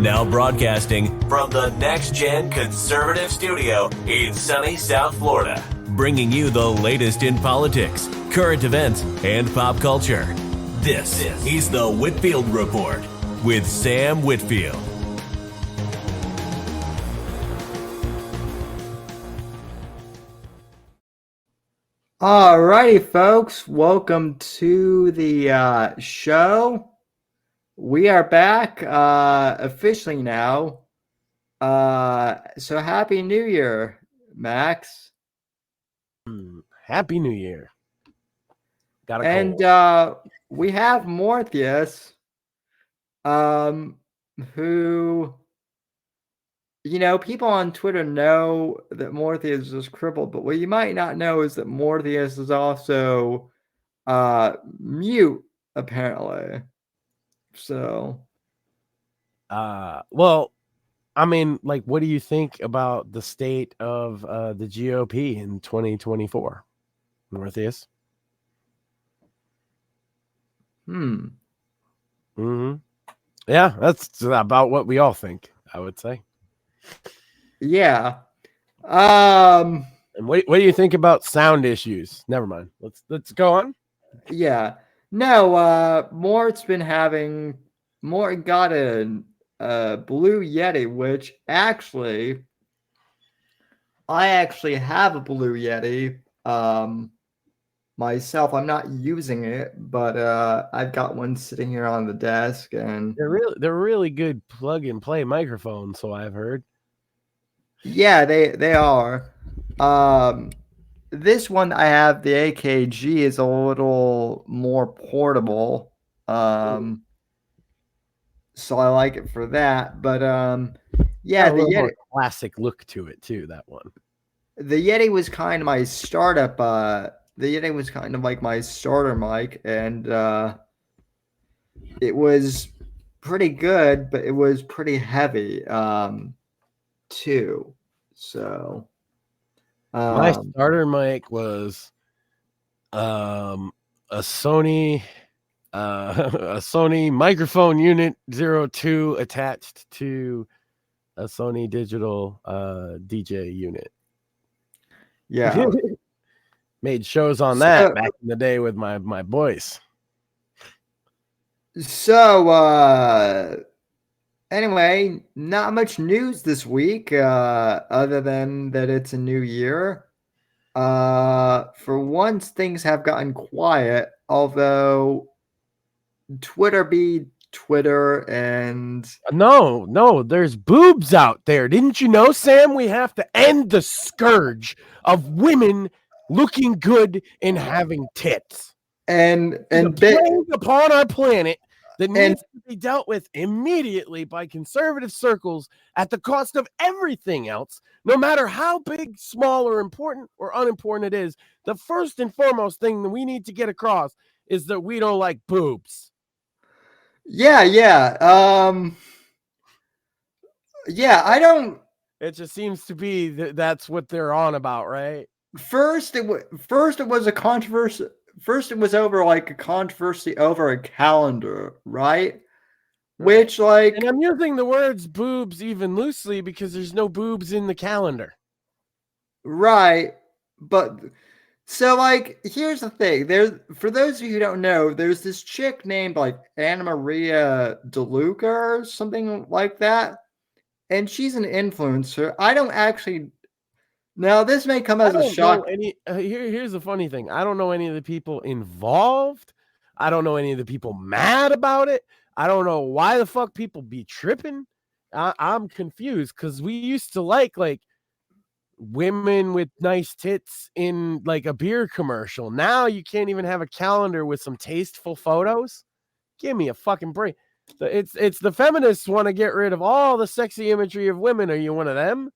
Now broadcasting from the Next Gen Conservative Studio in sunny South Florida, bringing you the latest in politics, current events, and pop culture. This is the Whitfield Report with Sam Whitfield. All righty, folks. Welcome to the show. We are back officially now. So happy New Year, Max. Happy New Year. Got a And we have Morpheus, who, people on Twitter know that Morpheus is crippled, but what you might not know is that Morpheus is also mute, apparently. So, well, I mean, like, what do you think about the state of the GOP in 2024, Morpheus? Yeah, that's about what we all think, I would say. Yeah. And what do you think about sound issues? Never mind. Let's go on. Yeah. No, Mort's been having Mort got a Blue Yeti, which actually I actually have a Blue Yeti myself. I'm not using it, but I've got one sitting here on the desk, and they're really good plug and play microphones, so I've heard. Yeah, they are. This one I have, the AKG, is a little more portable. So I like it for that. But yeah, the Yeti, classic look to it too, that one. The Yeti was kind of my startup. The Yeti was kind of like my starter mic, and it was pretty good, but it was pretty heavy too. So my starter mic was a Sony microphone unit 02 attached to a Sony digital DJ unit. Yeah. Made shows on that back in the day with my boys. So anyway, not much news this week other than that it's a new year. For once, things have gotten quiet, although Twitter be Twitter, and no, there's boobs out there. Didn't you know, Sam? We have to end the scourge of women looking good and having tits. And plague upon our planet that needs to be dealt with immediately by conservative circles at the cost of everything else, no matter how big, small, or important or unimportant it is. The first and foremost thing that we need to get across is that we don't like boobs. Yeah. I don't. It just seems to be that's what they're on about, right? First, it was a controversy. First, it was over like a controversy over a calendar, right? Which, like, and I'm using the words boobs even loosely because there's no boobs in the calendar, right? But so, like, here's the thing. For those of you who don't know, there's this chick named like Anna Maria DeLuca or something like that, and she's an influencer. I don't actually. Now, this may come as a shock. Here's the funny thing. I don't know any of the people involved. I don't know any of the people mad about it. I don't know why the fuck people be tripping. I'm confused because we used to like women with nice tits in like a beer commercial. Now you can't even have a calendar with some tasteful photos. Give me a fucking break. It's the feminists want to get rid of all the sexy imagery of women. Are you one of them?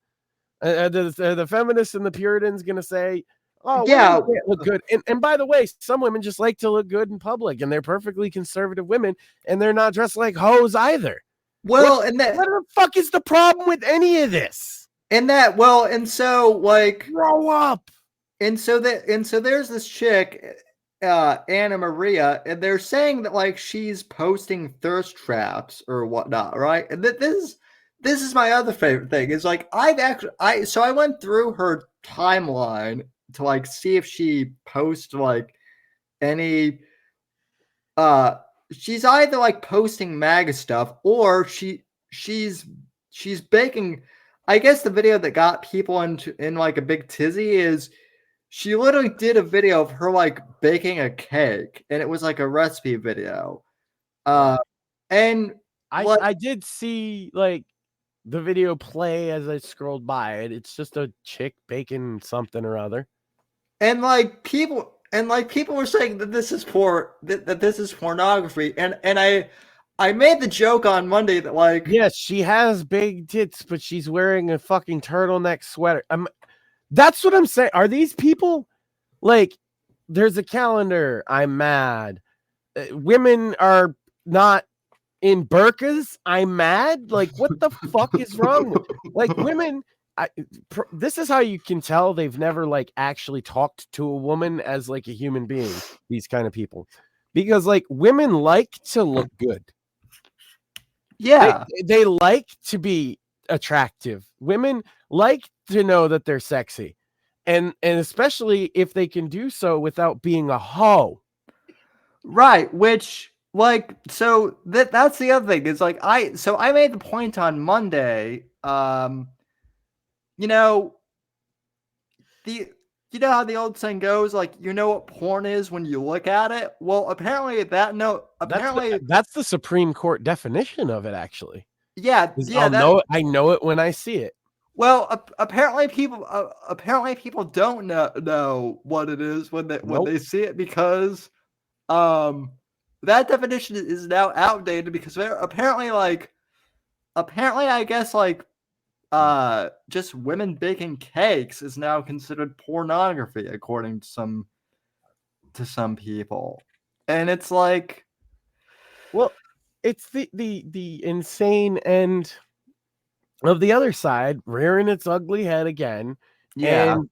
The feminists and the Puritans going to say, oh, yeah, women can't look good. And by the way, some women just like to look good in public, and they're perfectly conservative women, and they're not dressed like hoes either. Well, what the fuck is the problem with any of this? And so like grow up. And so there's this chick, Anna Maria, and they're saying that like she's posting thirst traps or whatnot, right? And this this is my other favorite thing. Is like I went through her timeline to like see if she posts like any she's either like posting MAGA stuff or she's baking. I guess the video that got people in like a big tizzy is she literally did a video of her like baking a cake, and it was like a recipe video. And I did see like the video play as I scrolled by it. It's just a chick baking something or other. And people were saying that this is that this is pornography. And I made the joke on Monday that like, yes, she has big tits, but she's wearing a fucking turtleneck sweater. That's what I'm saying. Are these people like, there's a calendar? I'm mad. Women are not in burqas. I'm mad. Like, what the fuck is wrong with like women? This is how you can tell they've never like actually talked to a woman as like a human being. These kind of people, because like women like to look good. Yeah, they like to be attractive. Women like to know that they're sexy, and especially if they can do so without being a hoe. right. Which like, so that's the other thing is like I made the point on Monday. You know, you know how the old saying goes, like, you know what porn is when you look at it? Well, apparently that's the Supreme Court definition of it, actually. Yeah, I know it when I see it. Well, apparently people don't know what it is when they see it, because that definition is now outdated, because apparently I guess like just women baking cakes is now considered pornography according to some people. And it's like, well, it's the insane end of the other side rearing its ugly head again. yeah. And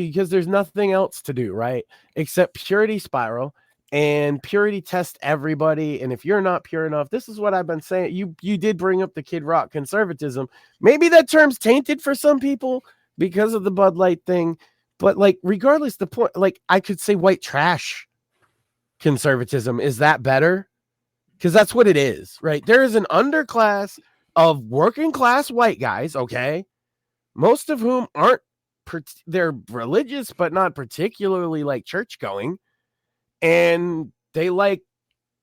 because there's nothing else to do, right? Except purity spiral and purity test everybody. And if you're not pure enough, this is what I've been saying. You did bring up the Kid Rock conservatism. Maybe that term's tainted for some people because of the Bud Light thing. But like, regardless, the point, like, I could say white trash conservatism. Is that better? Because that's what it is, right? There is an underclass of working class white guys, okay, most of whom aren't, they're religious, but not particularly like church going. And they like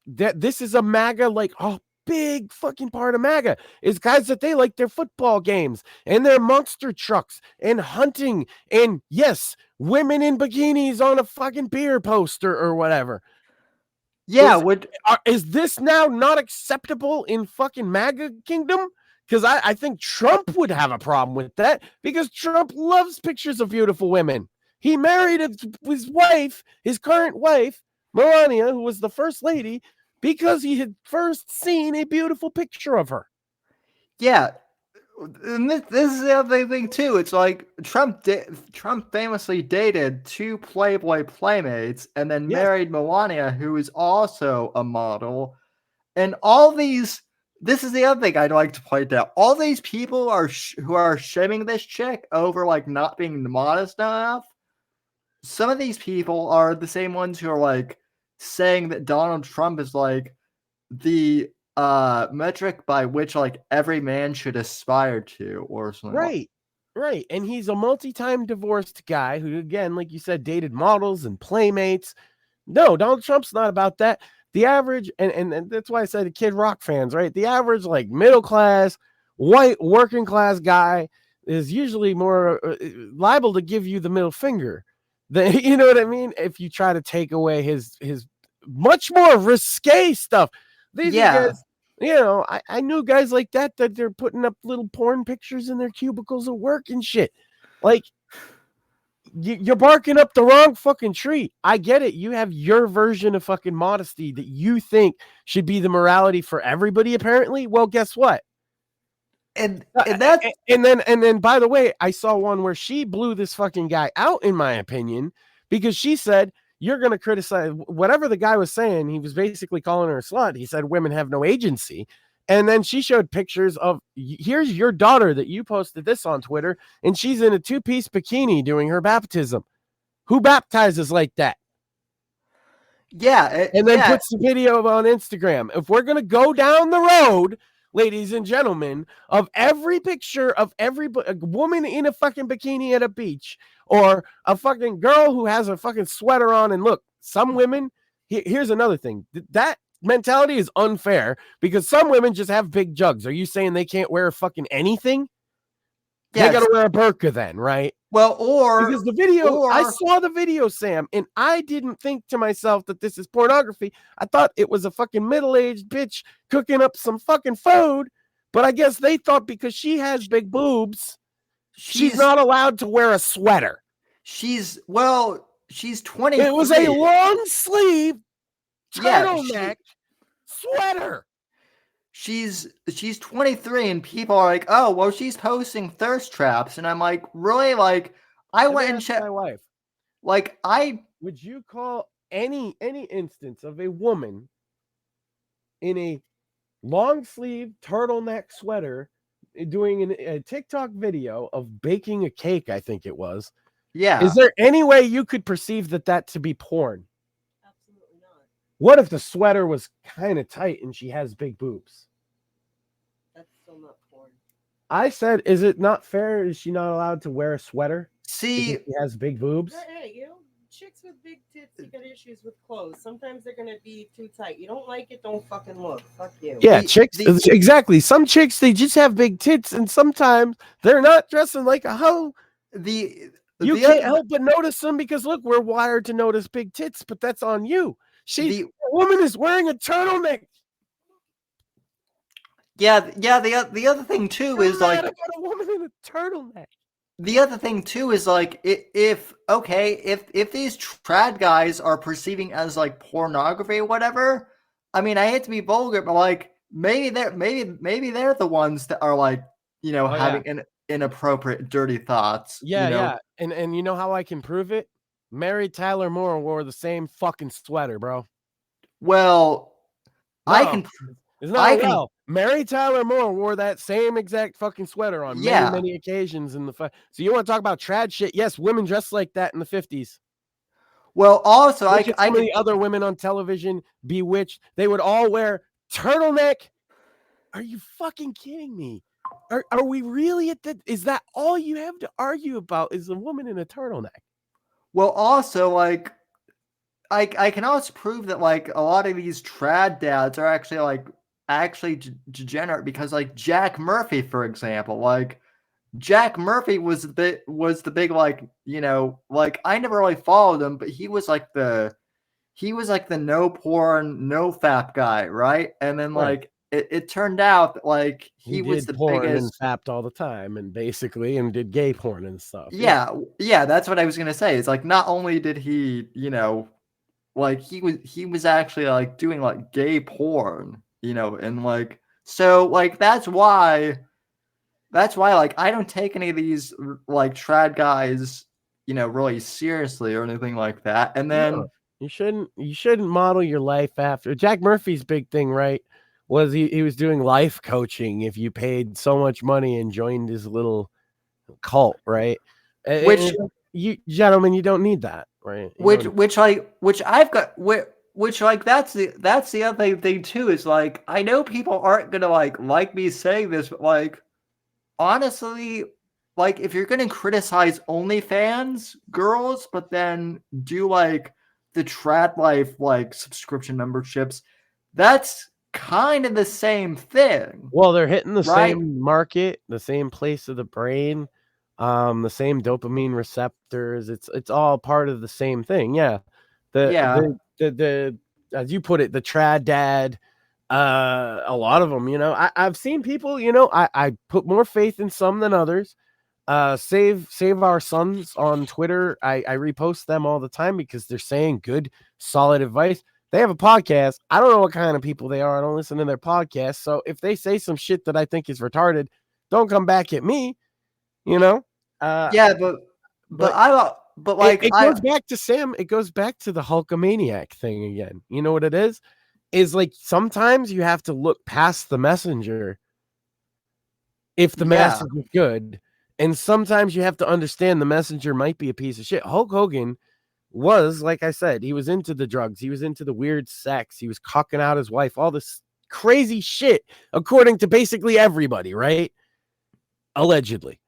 that. This is a MAGA, like, oh, big fucking part of MAGA is guys that they like their football games and their monster trucks and hunting. And yes, women in bikinis on a fucking beer poster or whatever. Yeah. Is this now not acceptable in fucking MAGA kingdom? Because I think Trump would have a problem with that, because Trump loves pictures of beautiful women. He married his wife, his current wife, Melania, who was the first lady, because he had first seen a beautiful picture of her. Yeah. And this is the other thing too. It's like Trump famously dated 2 Playboy playmates and then married Melania, who is also a model. And all these, this is the other thing I'd like to point out. All these people who are shaming this chick over like not being modest enough. Some of these people are the same ones who are like saying that Donald Trump is like the metric by which like every man should aspire to, or something. Right. And he's a multi-time divorced guy who, again, like you said, dated models and playmates. No, Donald Trump's not about that. The average, and that's why I said the Kid Rock fans, right? The average, like, middle class, white, working class guy is usually more liable to give you the middle finger. You know what I mean? If you try to take away his much more risque stuff. These guys, you know, I knew guys like that they're putting up little porn pictures in their cubicles at work and shit. Like, you're barking up the wrong fucking tree. I get it. You have your version of fucking modesty that you think should be the morality for everybody, apparently. Well, guess what? And then by the way, I saw one where she blew this fucking guy out, in my opinion, because she said, you're going to criticize whatever the guy was saying. He was basically calling her a slut. He said women have no agency. And then she showed pictures of, here's your daughter that you posted this on Twitter, and she's in a 2-piece bikini doing her baptism. Who baptizes like that? Yeah, And then puts the video on Instagram. If we're going to go down the road, ladies and gentlemen, of every picture of every woman in a fucking bikini at a beach, or a fucking girl who has a fucking sweater on, and look, some women, here's another thing. That mentality is unfair because some women just have big jugs. Are you saying they can't wear fucking anything? They got to wear a burqa then, right? Well, because the video, I saw the video, Sam, and I didn't think to myself that this is pornography. I thought it was a fucking middle-aged bitch cooking up some fucking food, but I guess they thought because she has big boobs, she's not allowed to wear a sweater. She's 23. It was a long sleeve turtleneck sweater. She's 23, and people are like, oh, well, she's posting thirst traps, and I'm like, really? Like, I went and checked my wife. Like, would you call any instance of a woman in a long sleeve turtleneck sweater doing a TikTok video of baking a cake? I think it was. Yeah. Is there any way you could perceive that to be porn? Absolutely not. What if the sweater was kind of tight and she has big boobs? That's still not porn. I said, is it not fair? Is she not allowed to wear a sweater? See, she has big boobs. Hey, chicks with big tits, you got issues with clothes. Sometimes they're gonna be too tight. You don't like it, don't fucking look. Fuck you. Yeah, chicks. Exactly. Some chicks, they just have big tits, and sometimes they're not dressing like a hoe. You can't help but notice them because look, we're wired to notice big tits, but that's on you. The woman is wearing a turtleneck. Yeah. The other thing too is like about a woman in a turtleneck. The other thing too is like if these trad guys are perceiving as like pornography or whatever, I mean, I hate to be vulgar, but like maybe they're the ones that are like having inappropriate, dirty thoughts. Yeah. And you know how I can prove it? Mary Tyler Moore wore the same fucking sweater, bro. Well, Mary Tyler Moore wore that same exact fucking sweater on many occasions in the So you want to talk about trad shit? Yes, women dressed like that in the 50s. Well, also I the other women on television, Bewitched, they would all wear turtleneck. Are you fucking kidding me? Are we really at that? Is that all you have to argue about? Is a woman in a turtleneck? Well, also like I can also prove that like a lot of these trad dads are actually degenerate because like Jack Murphy, for example, like Jack Murphy was the big like like I never really followed him, but he was like the no porn, no fap guy, right? And then like it turned out that like he was the porn biggest and fapped all the time and did gay porn and stuff. Yeah, that's what I was gonna say. It's like not only did he like he was actually like doing like gay porn, and like so like that's why like I don't take any of these like trad guys really seriously or anything like that. And then you shouldn't model your life after Jack Murphy's big thing, right? Was he was doing life coaching if you paid so much money and joined his little cult, right? Which you gentlemen, you don't need that, right? Which that's the other thing too, is like I know people aren't gonna like me saying this, but like honestly, like if you're gonna criticize OnlyFans girls, but then do like the trad life like subscription memberships, that's kind of the same thing. Well, they're hitting the same market, the same place of the brain, the same dopamine receptors. It's all part of the same thing. Yeah. The as you put it, the trad dad, a lot of them, I've seen people, I put more faith in some than others. Save Our Sons on Twitter. I repost them all the time because they're saying good, solid advice. They have a podcast. I don't know what kind of people they are. I don't listen to their podcast. So if they say some shit that I think is retarded, don't come back at me. But it goes back to Sam. It goes back to the Hulkamaniac thing again. You know what it is? is like sometimes you have to look past the messenger if the Yeah. message is good, and sometimes you have to understand the messenger might be a piece of shit. Hulk Hogan was, like I said, he was into the drugs, he was into the weird sex, he was cocking out his wife, all this crazy shit, according to basically everybody, right? Allegedly.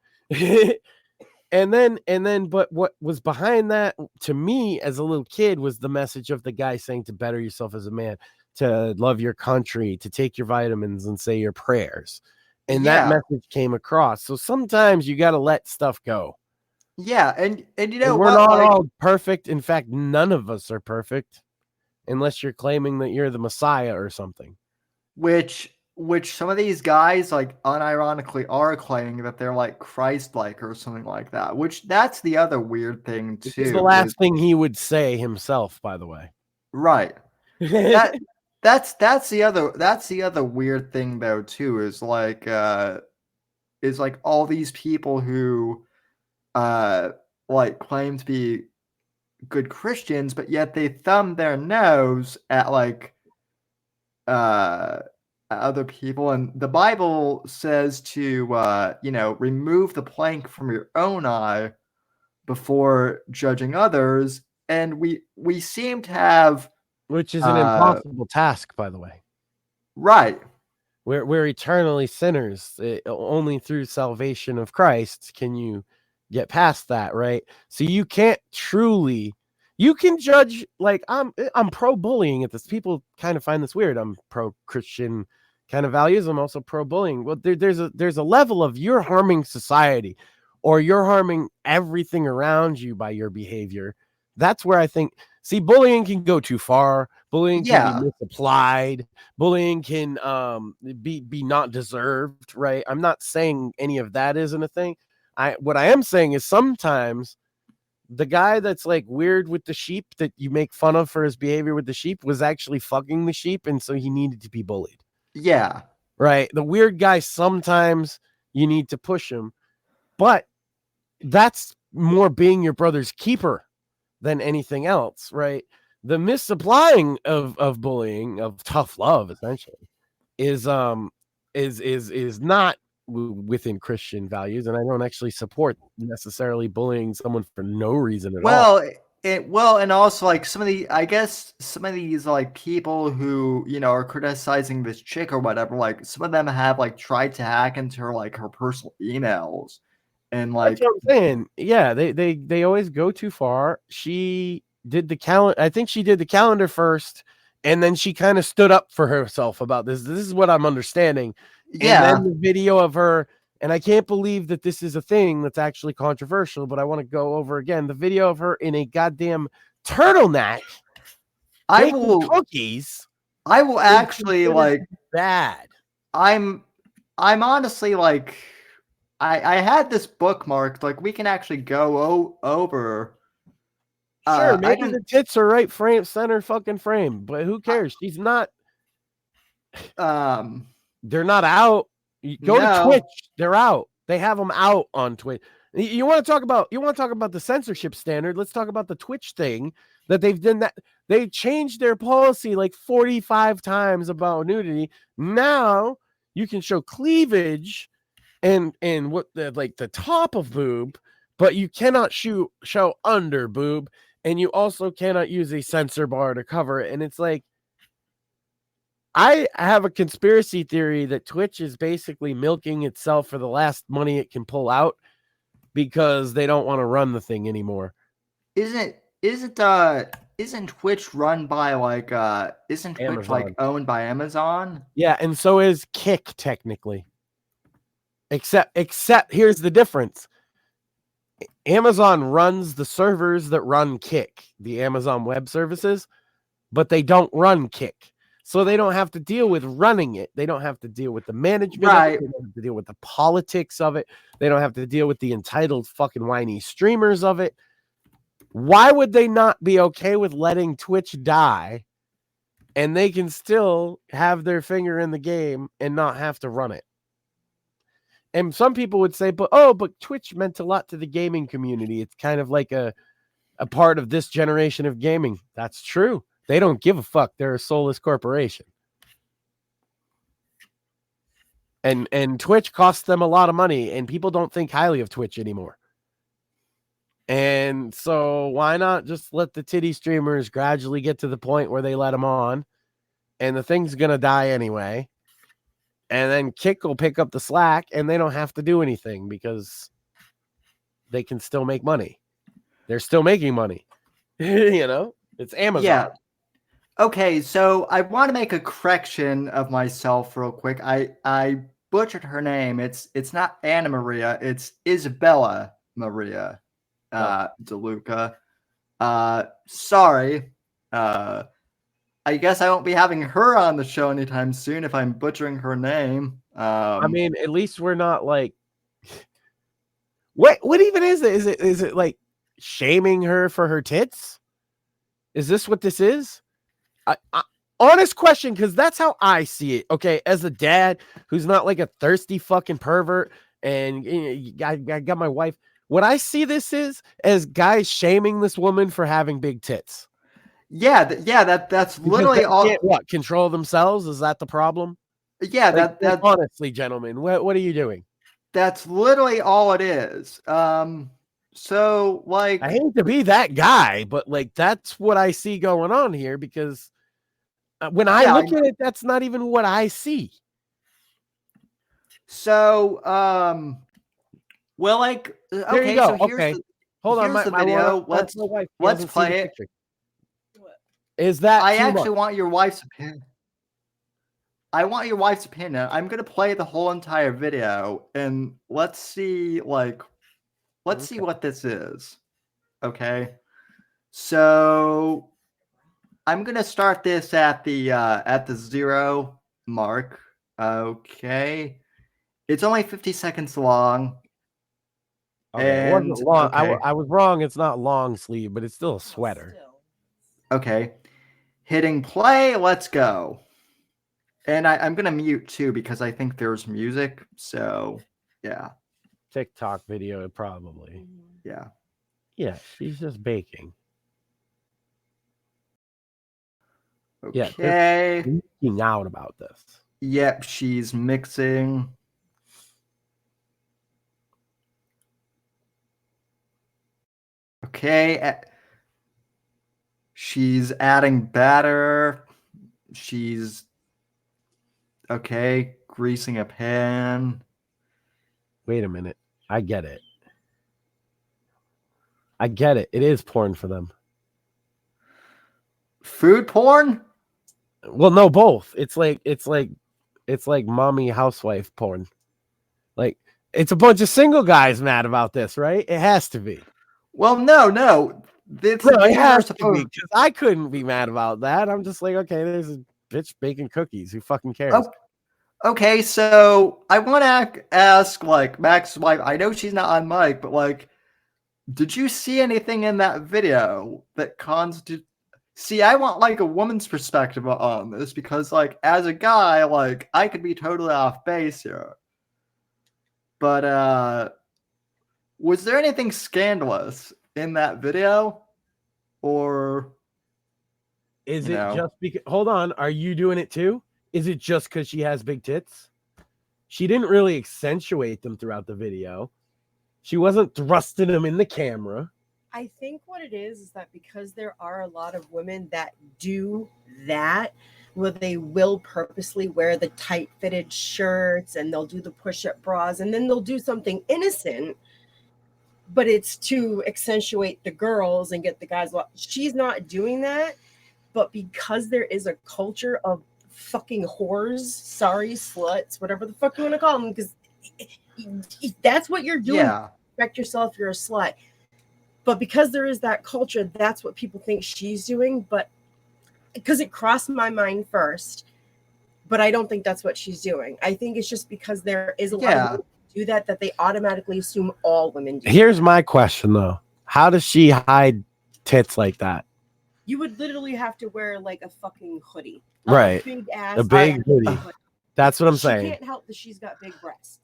And then, but what was behind that to me as a little kid was the message of the guy saying to better yourself as a man, to love your country, to take your vitamins and say your prayers. And that Yeah. message came across. So sometimes you got to let stuff go. Yeah, and you And know we're what? not Like, all perfect. In fact, none of us are perfect unless you're claiming that you're the Messiah or something. which some of these guys like unironically are claiming that they're like Christ-like or something like that. Which that's the other weird thing This is the too. last thing he would say himself, by the way. Right. That that's the other weird thing though too is like all these people who like claim to be good Christians, but yet they thumb their nose at like other people, and the Bible says to remove the plank from your own eye before judging others, and we seem to have Which is an impossible task, by the way. right. We're eternally sinners. Only through salvation of Christ can you get past that, right? So you can't truly, you can judge, like I'm pro bullying at this. People kind of find this weird. I'm pro Christian kind of values. I'm also pro bullying. Well, there's a level of you're harming society, or you're harming everything around you by your behavior. That's where I think, see, bullying can go too far. Bullying can be Yeah. misapplied. Bullying can be not deserved, right? I'm not saying any of that isn't a thing. What I am saying is sometimes the guy that's like weird with the sheep that you make fun of for his behavior with the sheep was actually fucking the sheep, and so he needed to be bullied. Yeah. Right? The weird guy, sometimes you need to push him, but that's more being your brother's keeper than anything else, right? The misapplying of bullying, of tough love, essentially, is not within Christian values, and I don't actually support necessarily bullying someone for no reason at all. Well, and also like I guess some of these like people who are criticizing this chick or whatever, like some of them have like tried to hack into her personal emails, and That's like what I'm saying. Yeah, they always go too far. She did the calendar. I think she did the calendar first, and then she kind of stood up for herself about this. This is what I'm understanding. And yeah, then the video of her, and I can't believe that this is a thing that's actually controversial, but I want to go over again the video of her in a goddamn turtleneck baking cookies. I will actually like bad. I'm honestly like I had this bookmarked. Like we can actually go over. Sure, maybe the tits are right center fucking frame, but who cares? She's not. They're not out. You go to Twitch. They're out. They have them out on Twitch. You want to talk about the censorship standard? Let's talk about the Twitch thing that they've done. That they changed their policy like 45 times about nudity. Now you can show cleavage and what the top of boob, but you cannot show under boob, and you also cannot use a censor bar to cover it. And it's like, I have a conspiracy theory that Twitch is basically milking itself for the last money it can pull out because they don't want to run the thing anymore. Isn't Twitch run by like isn't Twitch Amazon. like owned by Amazon? Yeah, and so is Kick technically. Except here's the difference. Amazon runs the servers that run Kick, the Amazon Web Services, but they don't run Kick. So they don't have to deal with running it. They don't have to deal with the management of it. They don't have to deal with the politics of it. They don't have to deal with the entitled fucking whiny streamers of it. Why would they not be okay with letting Twitch die and they can still have their finger in the game and not have to run it? And some people would say, but Twitch meant a lot to the gaming community. It's kind of like a part of this generation of gaming. That's true. They don't give a fuck. They're a soulless corporation. And Twitch costs them a lot of money, and people don't think highly of Twitch anymore. And so why not just let the titty streamers gradually get to the point where they let them on, and the thing's going to die anyway. And then Kick will pick up the slack, and they don't have to do anything because they can still make money. They're still making money. You know, it's Amazon. Yeah. Okay, so I want to make a correction of myself real quick. I butchered her name. It's not Anna Maria. It's Isabella Maria DeLuca. Sorry. I guess I won't be having her on the show anytime soon if I'm butchering her name. I mean, at least we're not like what even is it? Is it like shaming her for her tits? Is this what this is? I honest question, because that's how I see it. Okay, as a dad who's not like a thirsty fucking pervert, and I got my wife. What I see this is as guys shaming this woman for having big tits. Yeah, that's literally all. What, control themselves? Is that the problem? Yeah, like, that honestly, gentlemen, what are you doing? That's literally all it is. So like, I hate to be that guy, but like that's what I see going on here, because when I look at it, that's not even what I see. So, well, like, okay, there you go. So okay, hold on, the video. Let's play it. Is that I actually want your wife's opinion. I want your wife's opinion. I'm gonna play the whole entire video, and let's see, like, see what this is. Okay, so I'm gonna start this at the 0 mark. Okay, it's only 50 seconds long. Okay, and it wasn't long. okay. I was wrong. It's not long sleeve, but it's still a sweater. Okay, hitting play. Let's go. And I'm gonna mute too because I think there's music. So yeah. TikTok video probably. Yeah. Yeah, she's just baking. Okay. Yeah, speaking out about this. Yep, she's mixing. Okay. She's adding batter. She's okay, greasing a pan. Wait a minute. I get it. It is porn for them. Food porn? Well, no, both. It's like mommy housewife porn. Like, it's a bunch of single guys mad about this, right? It has to be. Well, no. It has to be, because I couldn't be mad about that. I'm just like, okay, there's a bitch baking cookies. Who fucking cares? Oh, okay, so I want to ask, like, Max's wife. I know she's not on mic, but like, did you see anything in that video that constitutes? See, I want like a woman's perspective on this, because like, as a guy, like, I could be totally off base here. But was there anything scandalous in that video? Or is it just because, hold on, are you doing it too? Is it just because she has big tits? She didn't really accentuate them throughout the video. She wasn't thrusting them in the camera. I think what it is that because there are a lot of women that do that, where they will purposely wear the tight fitted shirts and they'll do the push-up bras, and then they'll do something innocent, but it's to accentuate the girls and get the guys. She's not doing that, but because there is a culture of fucking whores, sorry, sluts, whatever the fuck you want to call them, because that's what you're doing. Yeah. Respect yourself, you're a slut. But because there is that culture, that's what people think she's doing. But because it crossed my mind first, but I don't think that's what she's doing. I think it's just because there is a lot of women who do that they automatically assume all women do. Here's my question though: how does she hide tits like that? You would literally have to wear like a fucking hoodie, right? A big hoodie. That's what I'm saying. She can't help that she's got big breasts.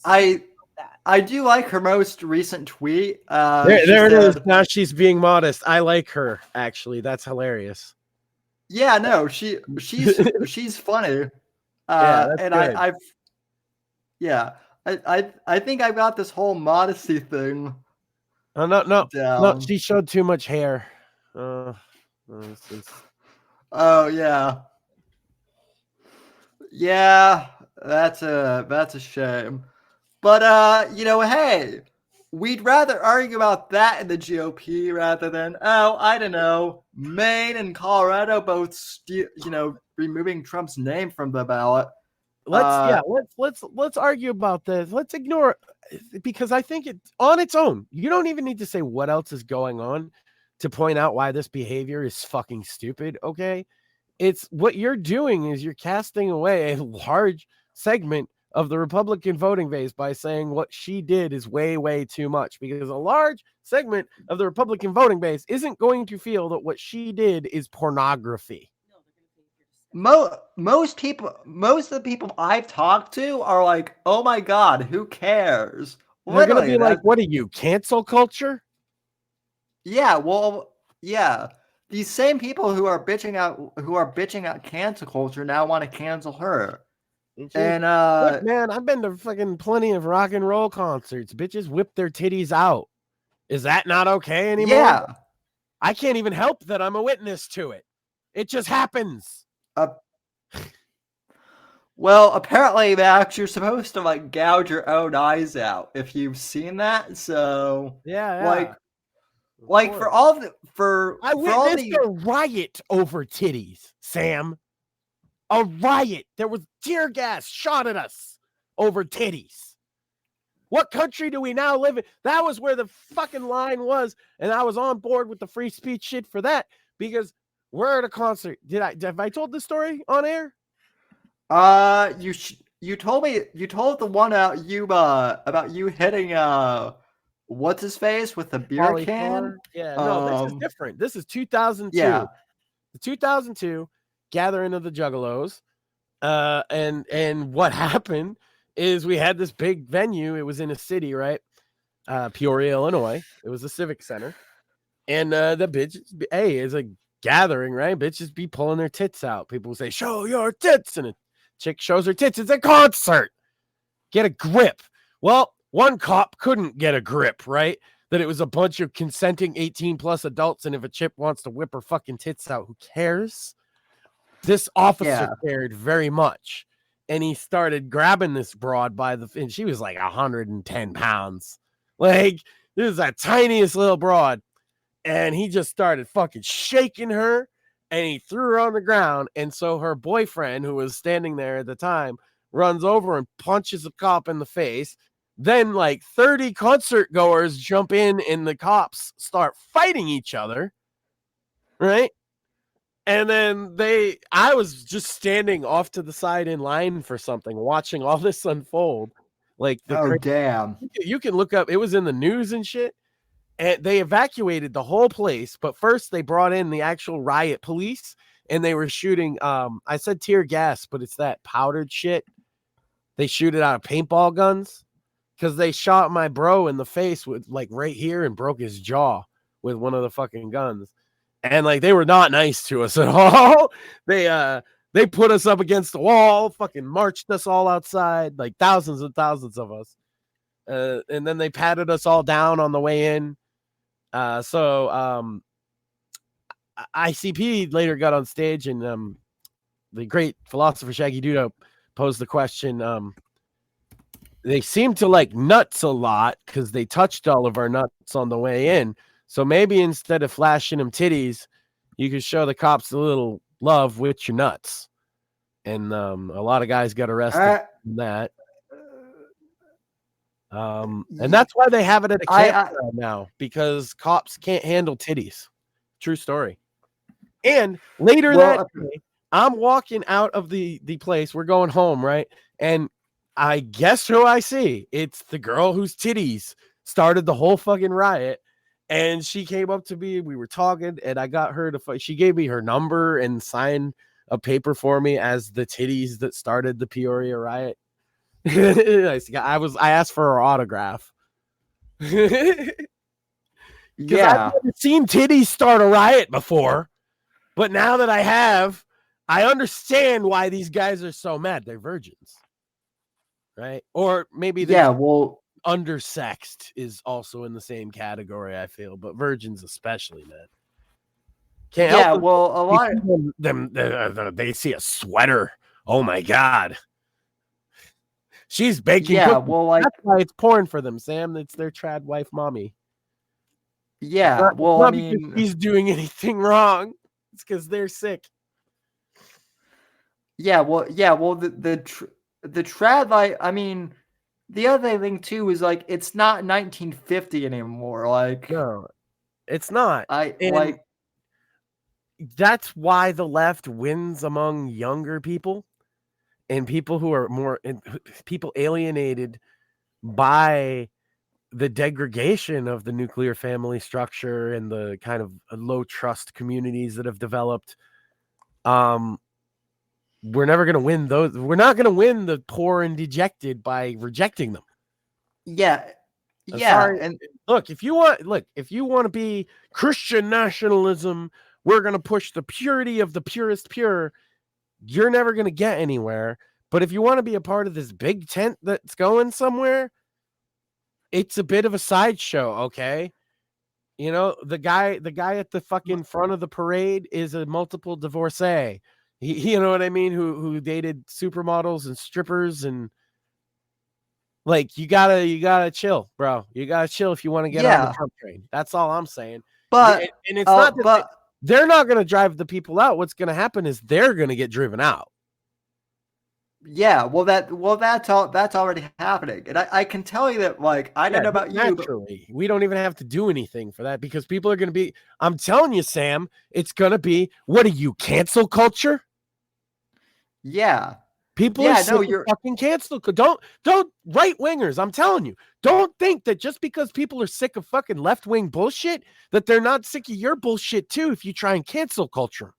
I do like her most recent tweet. There it is. Now she's being modest. I like her, actually. That's hilarious. Yeah, no, she's funny. Yeah, that's And good. I think I've got this whole modesty thing Oh, no. down. She showed too much hair. It's Oh yeah. Yeah, that's a shame. But hey, we'd rather argue about that in the GOP rather than I don't know, Maine and Colorado both removing Trump's name from the ballot. let's argue about this. Let's ignore, because I think it on its own. You don't even need to say what else is going on to point out why this behavior is fucking stupid. Okay, it's what you're doing is you're casting away a large segment of the Republican voting base by saying what she did is way, way too much, because a large segment of the Republican voting base isn't going to feel that what she did is pornography. Most of the people I've talked to are like, "Oh my god, who cares?" They're going to Literally, be like, what are you, cancel culture? yeah, well, yeah. These same people who are bitching out cancel culture now want to cancel her. And look, man, I've been to fucking plenty of rock and roll concerts. Bitches whip their titties out. Is that not okay anymore? yeah. I can't even help that I'm a witness to it. It just happens. Well, apparently, Max, you're supposed to like gouge your own eyes out if you've seen that. So Yeah. like for all the I witnessed a riot over titties, Sam. A riot. There was tear gas shot at us over titties. What country do we now live in? That was where the fucking line was, and I was on board with the free speech shit for that, because we're at a concert. Have I told this story on air? You told the one out about you hitting what's his face with the beer can? Yeah, no, this is different. This is 2002. Yeah. The 2002 gathering of the Juggalos. And what happened is we had this big venue. It was in a city, right? Peoria, Illinois. It was a civic center. And the bitches, hey, it's a gathering, right? Bitches be pulling their tits out. People say, show your tits. And a chick shows her tits. It's a concert. Get a grip. Well, one cop couldn't get a grip, right? That it was a bunch of consenting 18 plus adults. And if a chick wants to whip her fucking tits out, who cares? This officer cared very much. And he started grabbing this broad and she was like 110 pounds. Like, this is the tiniest little broad. And he just started fucking shaking her, and he threw her on the ground. And so her boyfriend, who was standing there at the time, runs over and punches the cop in the face. Then like 30 concert goers jump in, and the cops start fighting each other. Right. And then I was just standing off to the side in line for something, watching all this unfold. Like, damn. You can look up, it was in the news and shit. And they evacuated the whole place, but first they brought in the actual riot police, and they were shooting. I said tear gas, but it's that powdered shit. They shoot it out of paintball guns, because they shot my bro in the face with like right here and broke his jaw with one of the fucking guns. And like, they were not nice to us at all. They put us up against the wall, fucking marched us all outside, like thousands and thousands of us. And then they patted us all down on the way in. So ICP later got on stage, and the great philosopher Shaggy Dudo posed the question. They seemed to like nuts a lot because they touched all of our nuts on the way in. So maybe instead of flashing them titties, you could show the cops a little love with your nuts. And a lot of guys got arrested in that. And that's why they have it at a campground now, because cops can't handle titties. True story. And later that day, I'm walking out of the place. We're going home, right? And I guess who I see? It's the girl whose titties started the whole fucking riot. And she came up to me. We were talking, and I got her to. She gave me her number and signed a paper for me as the titties that started the Peoria riot. I asked for her autograph. Yeah, I've never seen titties start a riot before. But now that I have, I understand why these guys are so mad. They're virgins, right? Or maybe Yeah, there's well, undersexed is also in the same category, I feel, but virgins especially, man. Can't help yeah, them. well, a You lot. see they see a sweater. Oh my God. She's baking Yeah, cookies. well, like, That's why it's porn for them, Sam. It's their trad wife mommy. yeah, It's well, I not because mean, he's doing anything wrong. It's because they're sick. yeah, well, the trad life. I mean, the other thing too is like it's not 1950 anymore. Like, No, it's not. I And like, that's why the left wins among younger people and people who are more people alienated by the degradation of the nuclear family structure and the kind of low trust communities that have developed. We're never going to win those. We're not going to win the poor and dejected by rejecting them. yeah, I'm yeah, sorry. and Look, if you want to be Christian nationalism, we're going to push the purity of the purest pure. You're never going to get anywhere. But if you want to be a part of this big tent that's going somewhere, it's a bit of a sideshow, okay? You know, the guy at the fucking front of the parade is a multiple divorcee. You know what I mean? Who dated supermodels and strippers, and like you gotta chill, bro. You gotta chill if you want to get on the yeah, Trump train. That's all I'm saying. but And it's not that but they're not going to drive the people out. What's going to happen is they're going to get driven out. yeah, that's already happening, and I can tell you that. Like, I don't know about you, but Naturally, we don't even have to do anything for that because people are going to be. I'm telling you, Sam, it's going to be. What are you, cancel culture? yeah, People are yeah, sick no, of you're fucking cancel. Don't right wingers. I'm telling you, don't think that just because people are sick of fucking left wing bullshit that they're not sick of your bullshit too. If you try and cancel culture,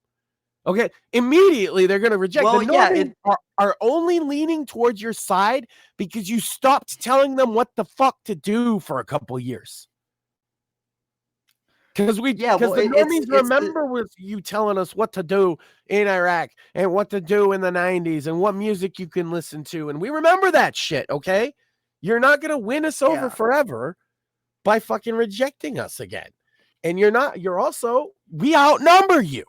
okay, immediately they're going to reject. The well, yeah, normies are only leaning towards your side because you stopped telling them what the fuck to do for a couple years. Because yeah, well, the normies remember with you telling us what to do in Iraq and what to do in the 90s and what music you can listen to. And we remember that shit, okay? You're not going to win us over forever by fucking rejecting us again. And you're also, we outnumber you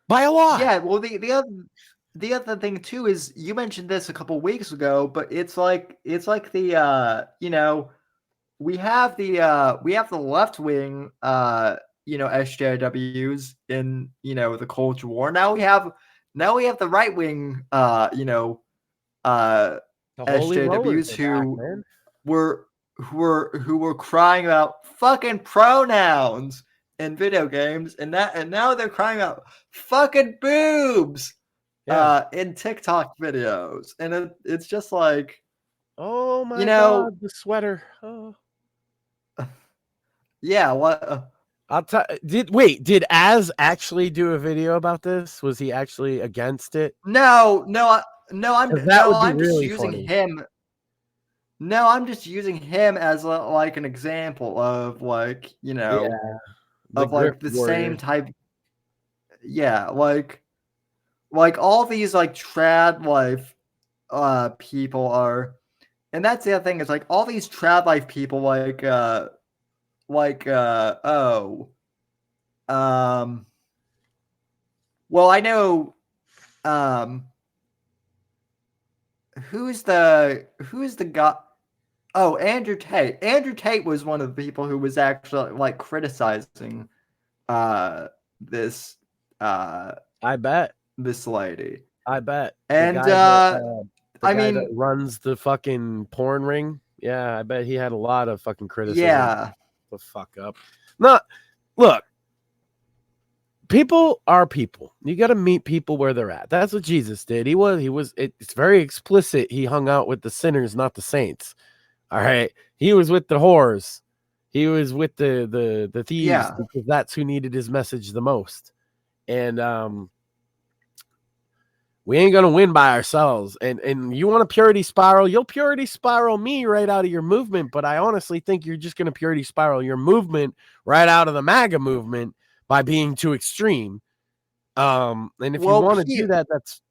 by a lot. Yeah, well, the other thing too is you mentioned this a couple weeks ago, but it's like the you know, we have the left wing you know, SJWs in, you know, the Culture War. Now we have the right wing you know, The holy rollers SJWs are back, man. who were crying about fucking pronouns in video games, and now they're crying out fucking boobs in TikTok videos, and it's just like, Oh my you know, God, the sweater. Oh. yeah, what? I'll tell. Did Az actually do a video about this? Was he actually against it? No, That would be I'm just really using funny. him. No, I'm just using him as like an example of, like, you know, of like the same type. Yeah, like all these like trad life people are, and that's the other thing, is like all these trad life people oh well, I know who's the guy. Oh, Andrew Tate was one of the people who was actually like criticizing this I bet. this lady. I bet. And The I guy mean, that runs the fucking porn ring. Yeah, I bet he had a lot of fucking criticism. yeah, The fuck up. Not look. People are people. You got to meet people where they're at. That's what Jesus did. It's very explicit. He hung out with the sinners, not the saints. All right. He was with the whores. He was with the thieves, yeah, because that's who needed his message the most. And we ain't gonna win by ourselves. And you want a purity spiral, you'll purity spiral me right out of your movement. But I honestly think you're just gonna purity spiral your movement right out of the MAGA movement by being too extreme. And if you Well, want to do that, that's,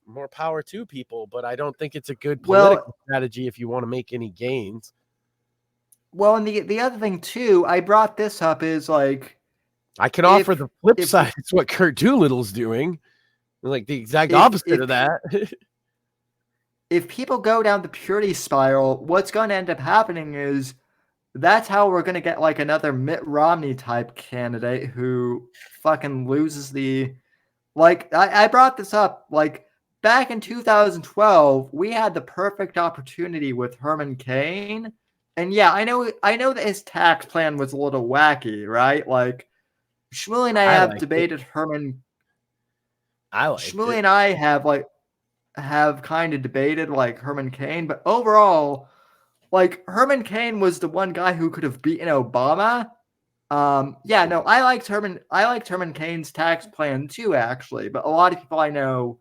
more power to people. But I don't think it's a good Well- political strategy if you want to make any gains. Well, and the other thing too, I brought this up is like, I can offer the flip if- side. It's what Kurt Doolittle's doing, like the exact If- opposite if- of that. if people go down the purity spiral, what's going to end up happening is that's how we're going to get like another Mitt Romney type candidate who fucking loses the. Like, I brought this up, like, back in 2012, we had the perfect opportunity with Herman Cain. And yeah, I know that his tax plan was a little wacky, right? Like, Shmuley and I have liked debated Herman. I like Shmuley it. and I have kind of debated like Herman Cain, but overall, like Herman Cain was the one guy who could have beaten Obama. Yeah, no, I liked Herman Cain's tax plan too, actually, but a lot of people I know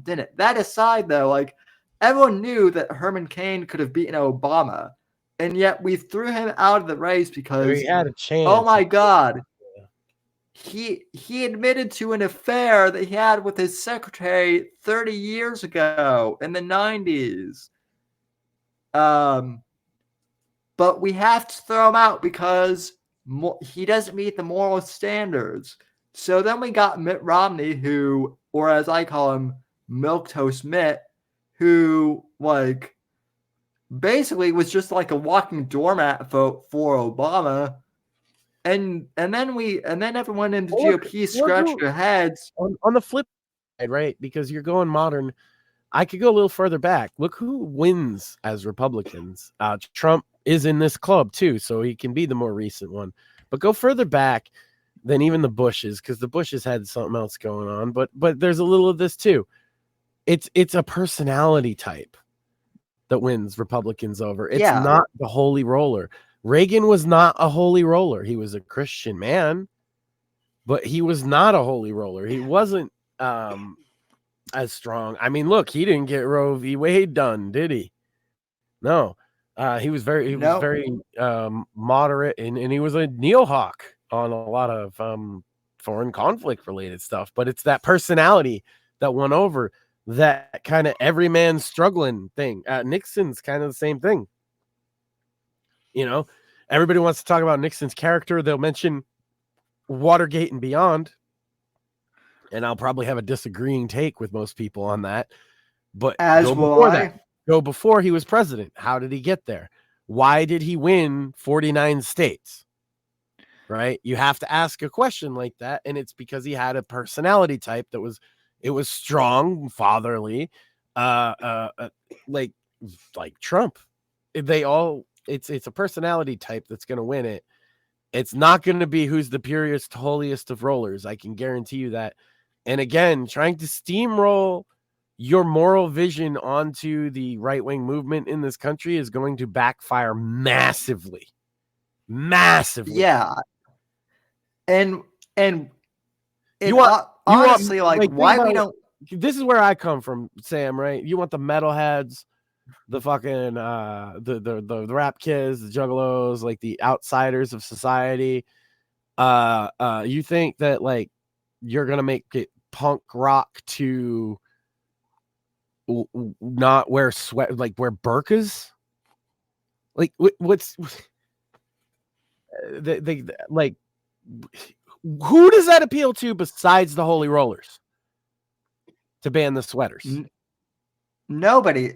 didn't. That aside, though, like everyone knew that Herman Cain could have beaten Obama, and yet we threw him out of the race because, He had a chance. oh my God, he admitted to an affair that he had with his secretary 30 years ago in the 90s. But we have to throw him out because he doesn't meet the moral standards. So then we got Mitt Romney, who, or as I call him, Milquetoast Mitt, who like basically was just like a walking doormat vote for Obama. And then everyone in the GOP scratched their heads. On the flip side, right? Because you're going modern. I could go a little further back. Look who wins as Republicans. Trump is in this club too, so he can be the more recent one. But go further back than even the Bushes, because the Bushes had something else going on. But there's a little of this too. It's a personality type that wins Republicans over. It's not the holy roller. Reagan was not a holy roller. He was a Christian man, but he was not a holy roller. He wasn't as strong. I mean, look, he didn't get Roe v. Wade done, did he? No. He was very moderate, and he was a neo-hawk on a lot of foreign conflict related stuff. But it's that personality that won over that kind of every man struggling thing. Nixon's kind of the same thing. Everybody wants to talk about Nixon's character. They'll mention Watergate and beyond. And I'll probably have a disagreeing take with most people on that. But go before he was president. How did he get there? Why did he win 49 states? Right? You have to ask a question like that. And it's because he had a personality type that was strong, fatherly, like Trump. It's a personality type that's going to win it. It's not going to be who's the purest, holiest of rollers. I can guarantee you that. And again, trying to steamroll your moral vision onto the right-wing movement in this country is going to backfire massively. Yeah. And honestly, why we don't. This is where I come from, Sam, right? You want the metalheads, the fucking the rap kids, the juggalos, like the outsiders of society. You think that like you're gonna make it punk rock to not wear sweat, like wear burqas? Like what's they like? Who does that appeal to besides the holy rollers to ban the sweaters? Nobody,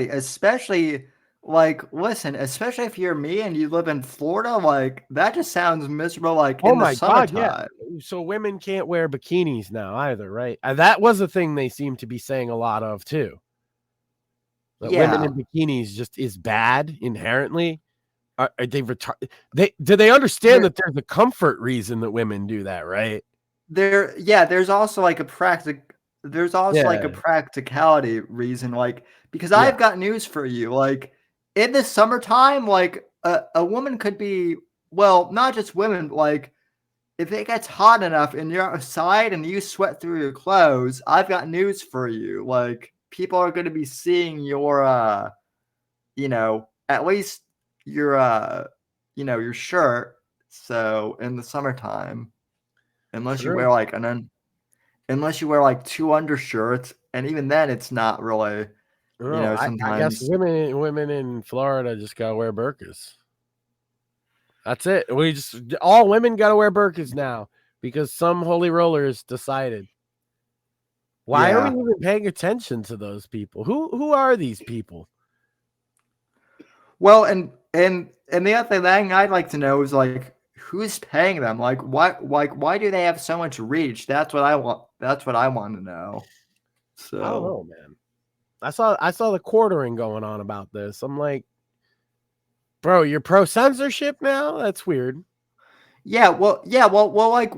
especially listen, especially if you're me and you live in Florida, like that just sounds miserable. Like in the summertime. God, yeah. So women can't wear bikinis now either, right? That was a thing they seem to be saying a lot of too. That women in bikinis just is bad inherently. Are they do they understand that there's a comfort reason that women do that, right? There's also like a practicality reason, like because I've got news for you. Like in the summertime, like a woman could be, well, not just women, like if it gets hot enough and you're outside and you sweat through your clothes, I've got news for you. Like people are going to be seeing your at least your your shirt So in the summertime, unless you True. wear like unless you wear like 2 undershirts, and even then it's not really, No, I guess sometimes. women in Florida just gotta wear burqas. That's it. All women gotta wear burqas now because some holy rollers decided. Why are we Yeah. even paying attention to those people? Who are these people? Well, and the other thing I'd like to know is like who's paying them? Like why do they have so much reach? That's what I want. That's what I want to know. I don't So know, man. I saw the quartering going on about this. I'm like, bro, you're pro censorship now? That's weird. well, like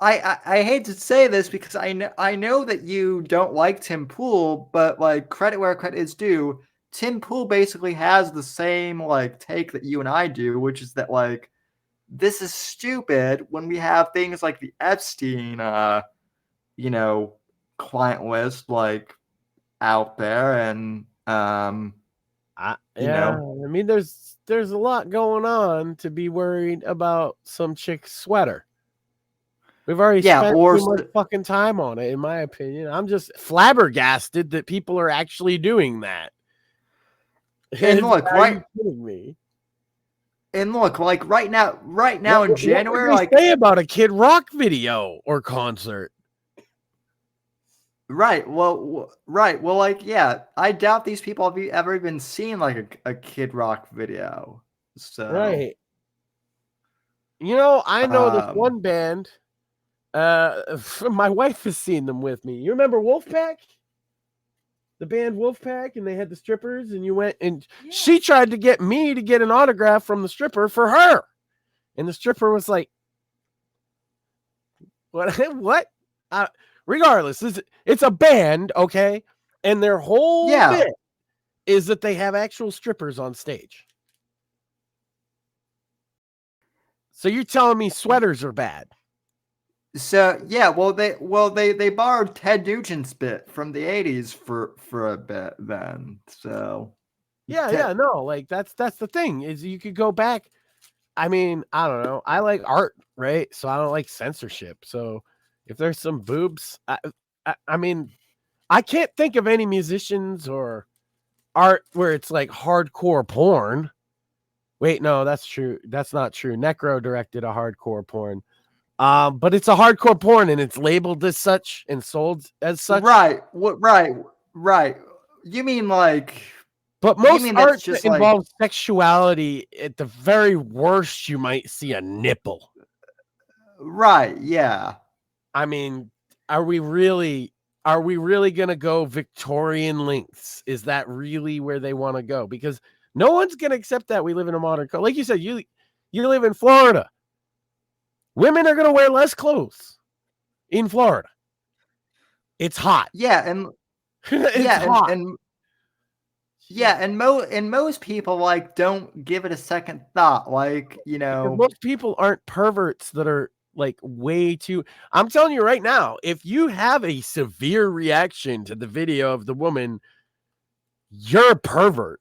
I hate to say this because I know that you don't like Tim Pool, but like credit where credit is due. Tim Pool basically has the same like take that you and I do, which is that like this is stupid when we have things like the Epstein client list like out there, and I mean, there's a lot going on to be worried about some chick's sweater. We've already spent too much fucking time on it, in my opinion. I'm just flabbergasted that people are actually doing that. And look, are you kidding me? And look, like right now in January, what would they say about a Kid Rock video or concert? Right. Well, like, yeah, I doubt these people have ever even seen like a Kid Rock video. So right. I know this one band. My wife has seen them with me. You remember Wolfpack? The band Wolfpack, and they had the strippers, and you went and she tried to get me to get an autograph from the stripper for her. And the stripper was like, what? Regardless, it's a band, okay? And their whole bit is that they have actual strippers on stage. So you're telling me sweaters are bad? So yeah, they borrowed Ted Nugent's bit from the '80s for a bit then. So no, like that's the thing is you could go back. I mean, I don't know. I like art, right? So I don't like censorship. So if there's some boobs, I mean, I can't think of any musicians or art where it's like hardcore porn. Wait, no, that's true. That's not true. Necro directed a hardcore porn. But it's a hardcore porn and it's labeled as such and sold as such. Right. Right. You mean like, but most art that involves sexuality, at the very worst, you might see a nipple. Right. Yeah. I mean, are we really going to go Victorian lengths? Is that really where they want to go? Because no one's going to accept that we live in a modern culture. Like you said, you live in Florida. Women are going to wear less clothes in Florida. It's hot. Yeah, and hot. And most people like don't give it a second thought. Like, because most people aren't perverts that are like way too. I'm telling you right now, if you have a severe reaction to the video of the woman, you're a pervert.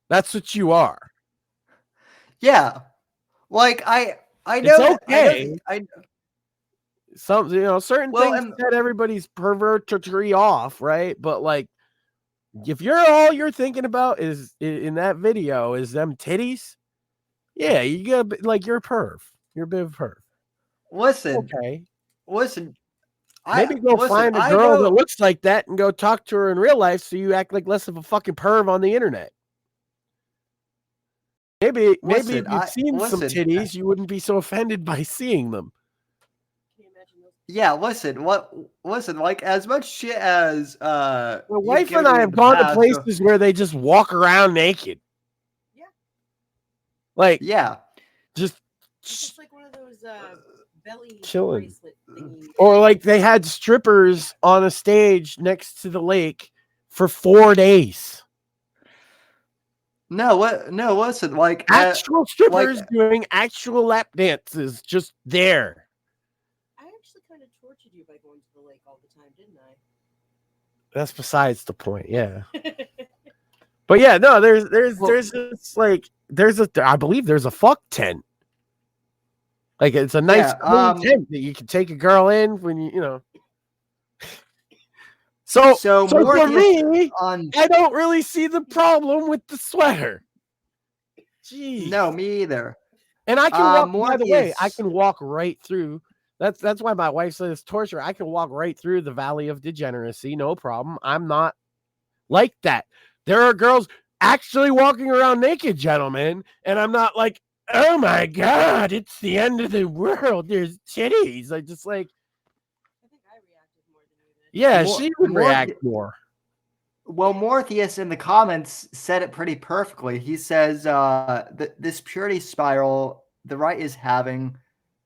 That's what you are. Yeah. Like I know it's okay. Certain things set everybody's pervertry off, right? But like, if all you're thinking about is in that video is them titties, yeah, you gotta like you're a perv. You're a bit of a perv. Listen, maybe go find a girl that looks like that and go talk to her in real life, so you act like less of a fucking perv on the internet. Maybe if you've seen some titties, you wouldn't be so offended by seeing them. Yeah, listen, like as much shit as my wife and I have gone to places where they just walk around naked. Yeah. Like just like one of those belly chilling. bracelet thingies. Or like they had strippers on a stage next to the lake for 4 days. No, listen, like actual strippers doing actual lap dances just there. I actually kind of tortured you by going to the lake all the time, didn't I? That's besides the point, yeah. But yeah, no, there's just like I believe there's a fuck tent Like it's a nice Yeah, clean tent that you can take a girl in when you know. So for Morpheus me, on I don't really see the problem with the sweater. Jeez. no, me either. And I can walk. By the way, I Morpheus. can walk right through. That's why my wife says it's torture. I can walk right through the valley of degeneracy, no problem. I'm not like that. There are girls actually walking around naked, gentlemen, and I'm not like, oh my god, it's the end of the world. There's titties. I just like, I think I reacted more than you did. yeah, Mor- she would Mor- react more. Well, Morpheus in the comments said it pretty perfectly. He says that this purity spiral the right is having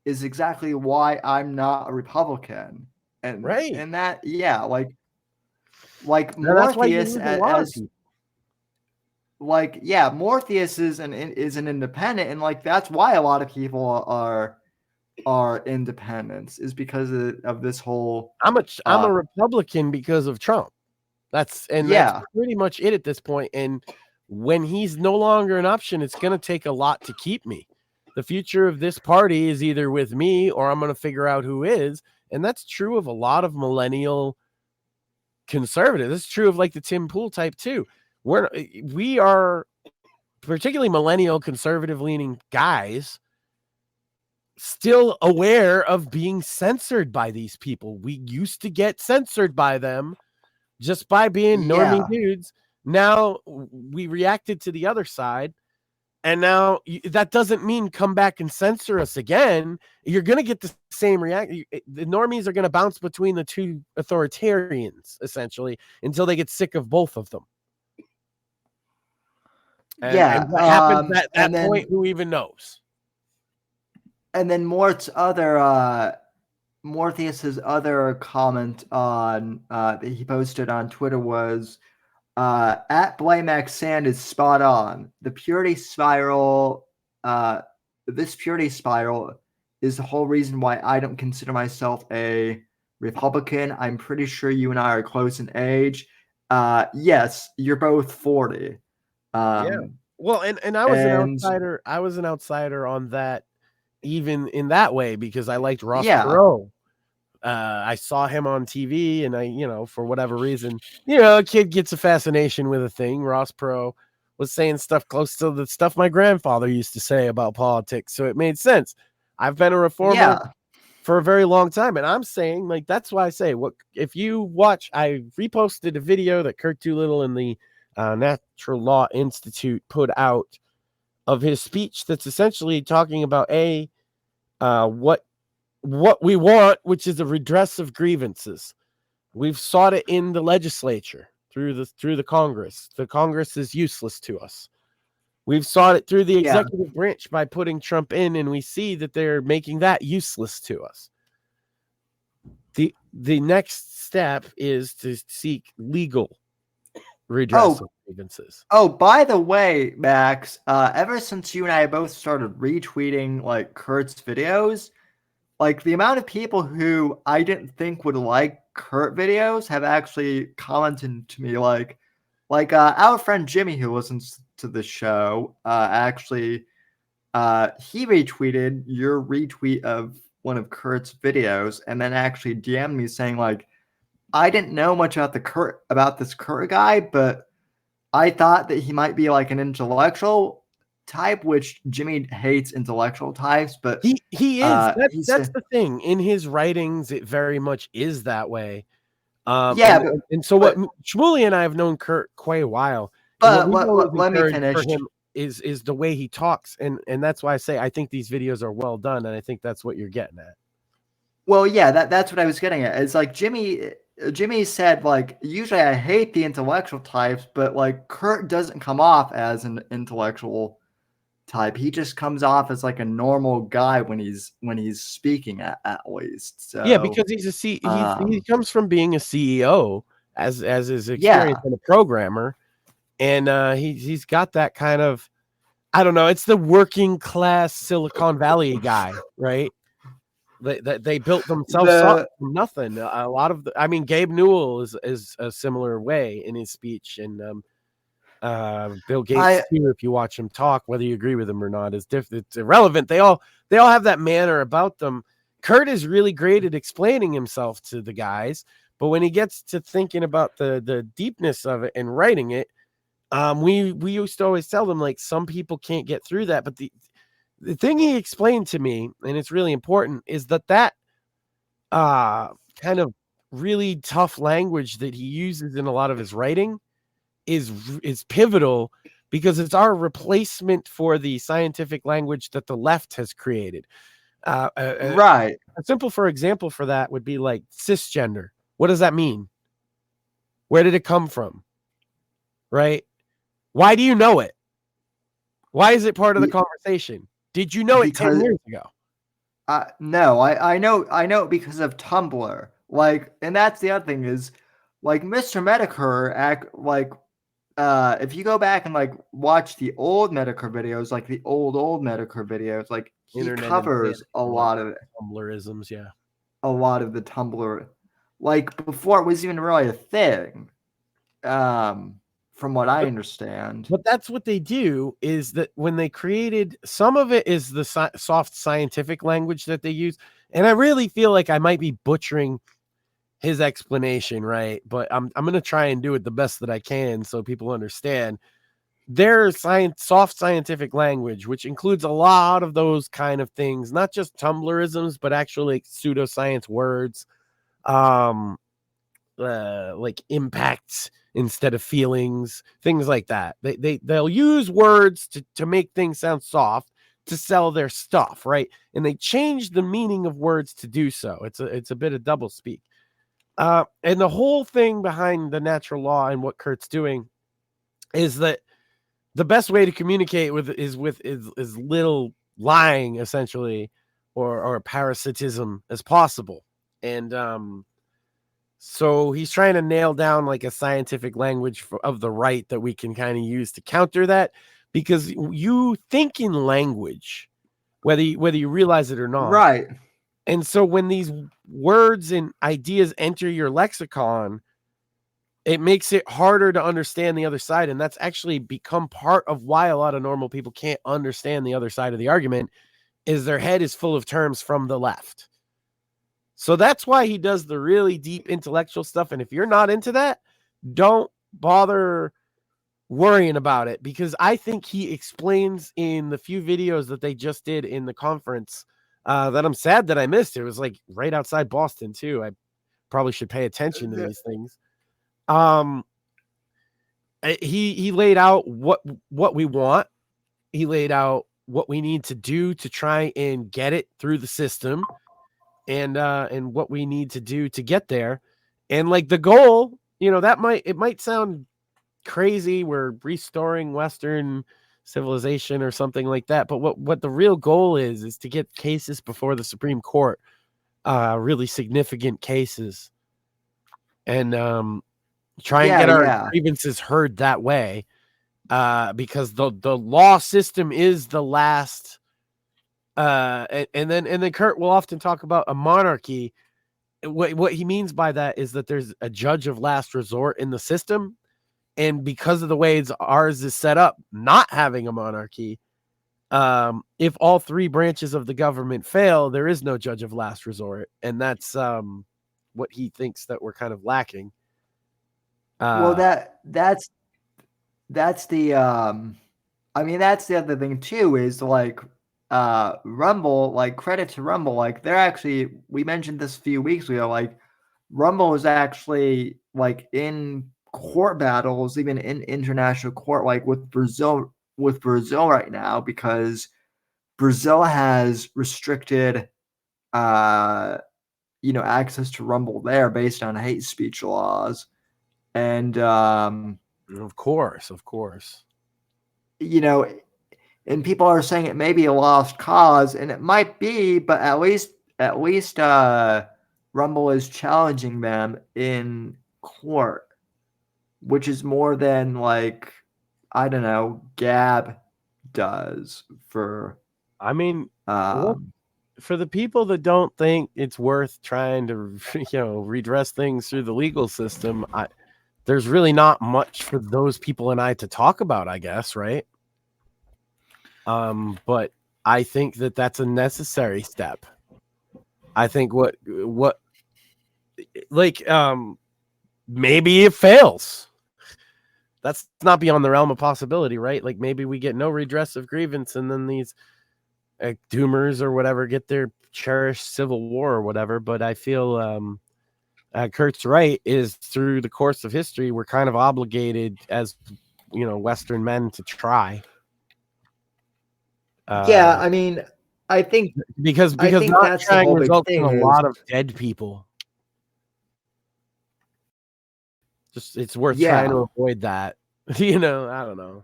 is exactly why I'm not a Republican. Right. And that, yeah, like Now, that's why you Morpheus lose a lot of as people. like, yeah, Morpheus is an independent, and like that's why a lot of people are independents, is because of this whole I'm a Republican because of Trump. That's pretty much it at this point. And when he's no longer an option, it's going to take a lot to keep me. The future of this party is either with me or I'm going to figure out who is. And that's true of a lot of millennial conservatives. It's true of like the Tim Pool type too. We are particularly millennial conservative leaning guys still aware of being censored by these people. We used to get censored by them just by being normie dudes. Now we reacted to the other side, and now that doesn't mean come back and censor us again. You're going to get the same reaction. The normies are going to bounce between the two authoritarians essentially until they get sick of both of them. And what happens at that point, who even knows? And then Morpheus's other comment on that he posted on Twitter was at Blamex Sand is spot on. The purity spiral, this purity spiral is the whole reason why I don't consider myself a Republican. I'm pretty sure you and I are close in age. Yes, you're both 40. Yeah. Well, and I was an outsider. I was an outsider on that, even in that way, because I liked Ross Perot. I saw him on TV, and I, for whatever reason, a kid gets a fascination with a thing. Ross Perot was saying stuff close to the stuff my grandfather used to say about politics, so it made sense. I've been a reformer for a very long time, and I'm saying, like, that's why I say, if you watch, I reposted a video that Kirk Doolittle and the Natural Law Institute put out of his speech that's essentially talking about what we want, which is a redress of grievances. We've sought it in the legislature through the Congress. The Congress is useless to us. We've sought it through the executive branch by putting Trump in, and we see that they're making that useless to us. The next step is to seek legal redress of grievances. Oh, by the way, Max, ever since you and I both started retweeting like Kurt's videos, like the amount of people who I didn't think would like Kurt videos have actually commented to me, like our friend Jimmy, who listens to the show, actually he retweeted your retweet of one of Kurt's videos and then actually DM'd me saying, like, I didn't know much about this Kurt guy, but I thought that he might be like an intellectual type, which Jimmy hates intellectual types, but he is. That's the thing. In his writings, it very much is that way. And so what Shmuley and I have known Kurt quite a while. But let me finish. For him is the way he talks, and that's why I say I think these videos are well done, and I think that's what you're getting at. Well, yeah, that's what I was getting at. It's like Jimmy said, like, usually I hate the intellectual types, but like Kurt doesn't come off as an intellectual type. He just comes off as like a normal guy when he's speaking at least. So yeah, because he comes from being a CEO as his experience as a programmer, and he's got that kind of, I don't know, it's the working class Silicon Valley guy, right? They built themselves up from nothing. A lot of Gabe Newell is a similar way in his speech, and Bill Gates too. If you watch him talk, whether you agree with him or not, is different. It's irrelevant. They all they all have that manner about them. Kurt is really great at explaining himself to the guys, but when he gets to thinking about the deepness of it and writing it, we used to always tell them, like, some people can't get through that. But the thing he explained to me, and it's really important, is that kind of really tough language that he uses in a lot of his writing is pivotal, because it's our replacement for the scientific language that the left has created. Right. A simple example for that would be like cisgender. What does that mean? Where did it come from? Right? Why do you know it? Why is it part of the conversation? Did you know it 10 years ago? No, I know it because of Tumblr. Like, and that's the other thing is, like, Mr. Medicare if you go back and like watch the old Medicare videos, like the old Medicare videos, like he Internet covers a lot of it. Tumblrisms, yeah. A lot of the Tumblr, like before it was even really a thing. From what I understand. But that's what they do, is that when they created, some of it is the soft scientific language that they use. And I really feel like I might be butchering his explanation, right? But I'm going to try and do it the best that I can so people understand. Their soft scientific language, which includes a lot of those kind of things, not just Tumblrisms, but actually pseudoscience words, like impacts instead of feelings, things like that. They'll use words to make things sound soft to sell their stuff, right? And they change the meaning of words to do so. It's a bit of double speak. And the whole thing behind the natural law and what Kurt's doing is that the best way to communicate is little lying, essentially, or parasitism as possible. And so he's trying to nail down like a scientific language of the right that we can kind of use to counter that, because you think in language, whether you realize it or not. Right. And so when these words and ideas enter your lexicon, it makes it harder to understand the other side. And that's actually become part of why a lot of normal people can't understand the other side of the argument, is their head is full of terms from the left. So that's why he does the really deep intellectual stuff. And if you're not into that, don't bother worrying about it, because I think he explains in the few videos that they just did in the conference that I'm sad that I missed. It was like right outside Boston too. I probably should pay attention to these things. He laid out what we want. He laid out what we need to do to try and get it through the system, and what we need to do to get there. And like the goal, it might sound crazy, we're restoring Western civilization or something like that, but what the real goal is to get cases before the Supreme Court, really significant cases, and try and get our grievances heard that way, because the law system is the last. And then Kurt will often talk about a monarchy. What he means by that is that there's a judge of last resort in the system, and because of the way ours is set up, not having a monarchy, if all three branches of the government fail, there is no judge of last resort, and that's what he thinks that we're kind of lacking. Well, that's the I mean, that's the other thing too, is like Rumble, like credit to Rumble, like they're actually, we mentioned this a few weeks ago, like Rumble is actually like in court battles, even in international court, like with Brazil right now, because Brazil has restricted access to Rumble there based on hate speech laws. And of course, and people are saying it may be a lost cause, and it might be, but at least Rumble is challenging them in court, which is more than, like, I don't know, Gab does for. I mean, for the people that don't think it's worth trying to, redress things through the legal system, there's really not much for those people and I to talk about, I guess, right? But I think that that's a necessary step. I think what like maybe it fails. That's not beyond the realm of possibility, right? Like maybe we get no redress of grievance, and then these doomers or whatever get their cherished civil war or whatever. But I feel Kurt's right, is through the course of history, we're kind of obligated as, Western men to try. Yeah, I mean, I think because think not that's the trying whole big results in thing a is lot of dead people. Just it's worth trying to avoid that. I don't know.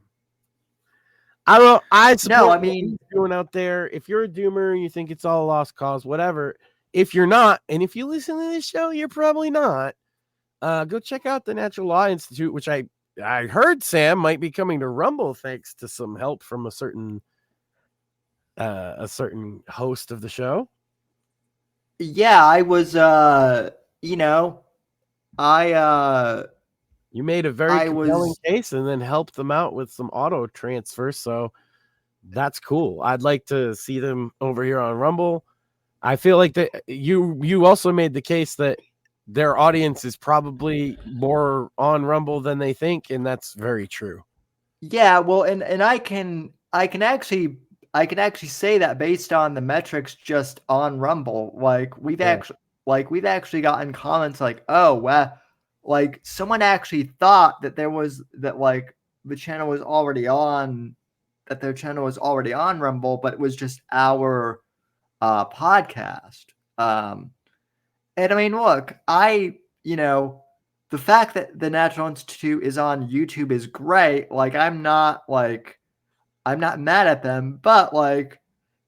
I support I what mean, he's doing out there. If you're a doomer, you think it's all a lost cause, whatever. If you're not, and if you listen to this show, you're probably not. Go check out the Natural Law Institute, which I heard Sam might be coming to Rumble thanks to some help from a certain host of the show. Yeah, I was you made a very compelling case and then helped them out with some auto transfer, so that's cool. I'd like to see them over here on Rumble. I feel like that you also made the case that their audience is probably more on Rumble than they think, and that's very true. Yeah, well, and I can actually say that based on the metrics just on Rumble. Like we've actually gotten comments like, "Oh, well, like someone actually thought that the channel was already on, that their channel was already on Rumble, but it was just our podcast." And I mean, look, the fact that the Natural Institute is on YouTube is great. Like, I'm not mad at them, but like,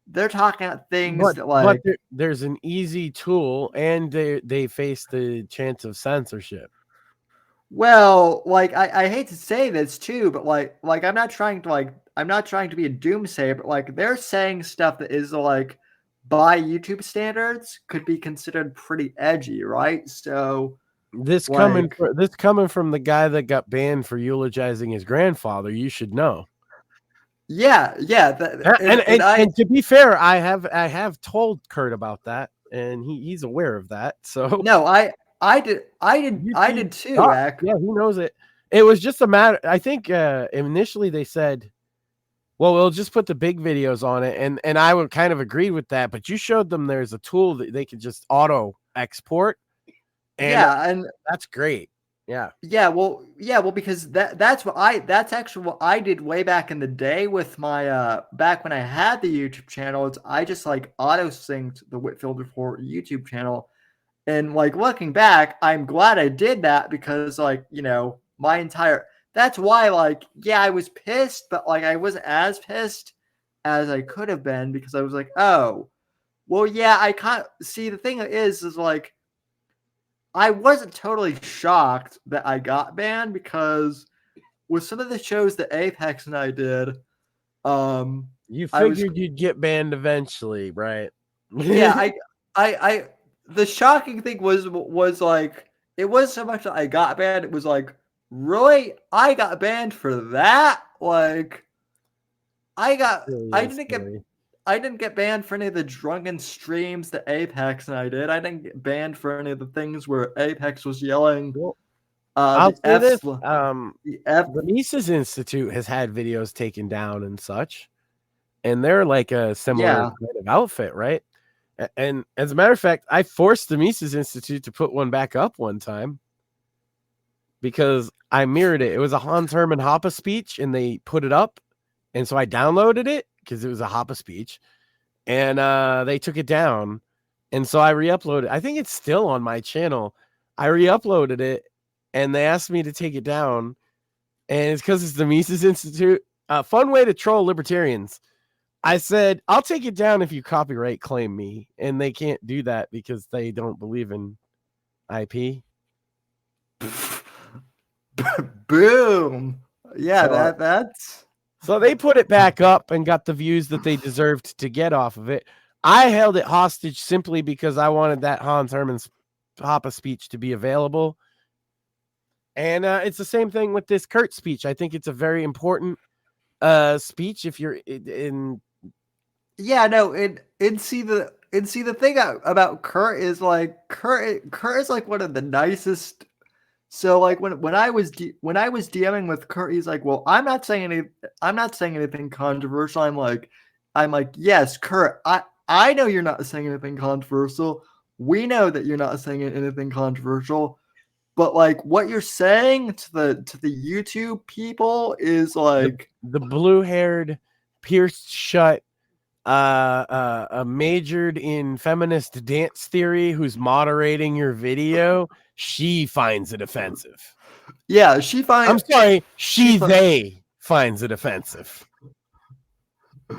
they're talking about things but there's an easy tool, and they face the chance of censorship. Well, like, I hate to say this too, but like I'm not trying to be a doomsayer, but like they're saying stuff that is like by YouTube standards could be considered pretty edgy, right? So this coming from the guy that got banned for eulogizing his grandfather, you should know. Yeah. And to be fair, I have told Kurt about that, and he's aware of that. So no, I did too. Yeah, he knows it. It was just a matter. I think initially they said, "Well, we'll just put the big videos on it," and I would kind of agree with that. But you showed them there's a tool that they could just auto export, and that's great. Well, because that's actually what I did way back in the day with my back when I had the YouTube channel. I just like auto synced the Whitfield Report YouTube channel, and like looking back, I'm glad I did that because that's why I was pissed, but like I wasn't as pissed as I could have been because I was like, oh, well, yeah, I can't see. The thing is like, I wasn't totally shocked that I got banned because with some of the shows that Apex and I did, you figured you'd get banned eventually, right? Yeah, I the shocking thing was like, it wasn't so much that I got banned, it was like, really? I got banned for that? Like, I didn't get banned for any of the drunken streams that Apex and I did. I didn't get banned for any of the things where Apex was yelling. I'll say this: the Mises Institute has had videos taken down and such, and they're like a similar kind of outfit, right? And as a matter of fact, I forced the Mises Institute to put one back up one time because I mirrored it. It was a Hans Hermann Hoppe speech, and they put it up, and so I downloaded it because it was a Hoppe speech, and they took it down, and so I re-uploaded. I think it's still on my channel. I re-uploaded it, and they asked me to take it down, and it's because it's the Mises Institute. Fun way to troll libertarians. I said, I'll take it down if you copyright claim me, and they can't do that because they don't believe in IP. Boom. Yeah, that's... So they put it back up and got the views that they deserved to get off of it. I held it hostage simply because I wanted that Hans Hermann Hoppe speech to be available. And it's the same thing with this Kurt speech. I think it's a very important speech if you're in Yeah, no, and see the thing about Kurt is like Kurt is like one of the nicest. So like when I was DMing with Kurt, he's like, "Well, I'm not saying anything controversial." I'm like, "Yes, Kurt, I know you're not saying anything controversial. We know that you're not saying anything controversial, but like what you're saying to the YouTube people is like The blue-haired, pierced shut, majored in feminist dance theory who's moderating your video, she finds it offensive. yeah, I'm sorry, she fi- they finds it offensive. they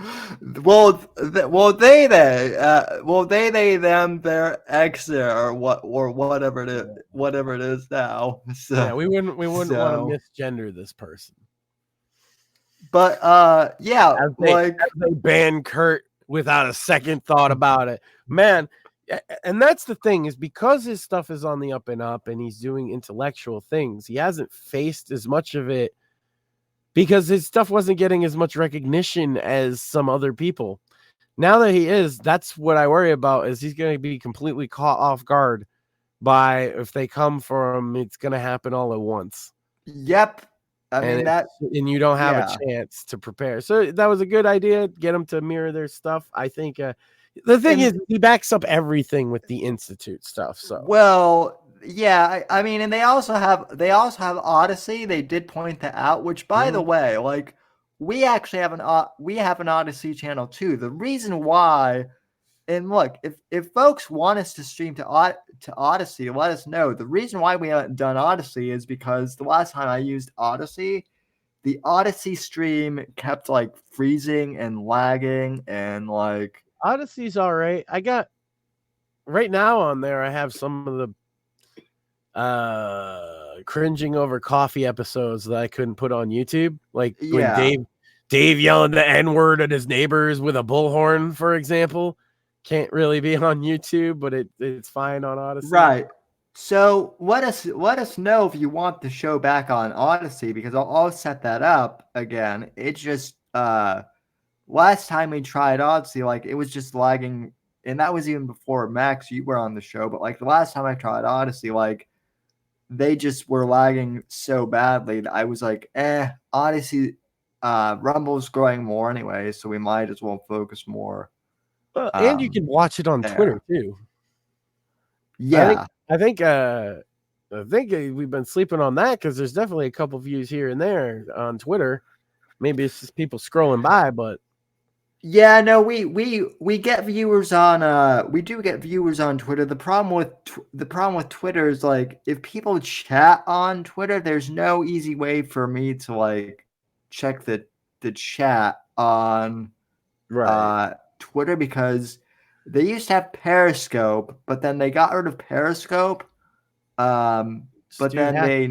them their ex or whatever it is now. So Yeah, we wouldn't want to so misgender this person. but yeah, As like they ban Kurt without a second thought about it. Man, and that's the thing, is because his stuff is on the up and up and he's doing intellectual things, he hasn't faced as much of it because his stuff wasn't getting as much recognition as some other people. Now that he is, that's what I worry about, is he's going to be completely caught off guard by, if they come for him, it's going to happen all at once. yep. I mean that And you don't have a yeah. chance to prepare. So that was a good idea. Get them to mirror their stuff. I think the thing is, he backs up everything with the Institute stuff. So Well, yeah, I mean, and they also have Odyssey. They did point that out. Which, by the way, like we actually have we have an Odyssey channel too. The reason why, and look, if folks want us to stream to Odyssey, let us know. The reason why we haven't done Odyssey is because the last time I used Odyssey, the Odyssey stream kept like freezing and lagging and like Odyssey's all right. I got right now on there, I have some of the cringing over coffee episodes that I couldn't put on YouTube. Like when Dave yelling the N-word at his neighbors with a bullhorn, for example. Can't really be on YouTube, but it's fine on Odyssey. Right. So let us know if you want the show back on Odyssey, because I'll set that up again. It's just last time we tried Odyssey, like it was just lagging, and that was even before Max, you were on the show. But like the last time I tried Odyssey, like they just were lagging so badly that I was like, Odyssey, Rumble's growing more anyway, so we might as well focus more. And you can watch it on Twitter too. Yeah. I think we've been sleeping on that, because there's definitely a couple views here and there on Twitter. Maybe it's just people scrolling by, but yeah, no, we get viewers on we do get viewers on Twitter. The problem with Twitter is like if people chat on Twitter, there's no easy way for me to like check the chat on Twitter, because they used to have Periscope, but then they got rid of Periscope. But then they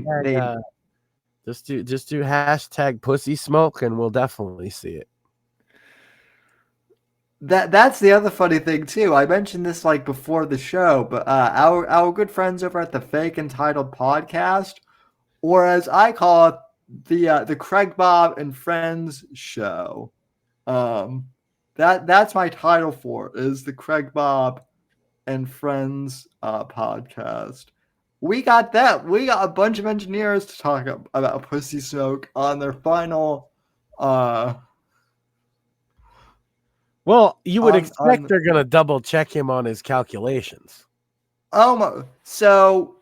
just do hashtag pussy smoke and we'll definitely see it. That's the other funny thing too. I mentioned this like before the show, but our good friends over at the Fake Entitled Podcast, or as I call it, the Craig Bob and Friends Show. That's my title for it, is the Craig Bob and Friends podcast. We got that. We got a bunch of engineers to talk about pussy smoke on their final. Well, you would expect they're going to double check him on his calculations. So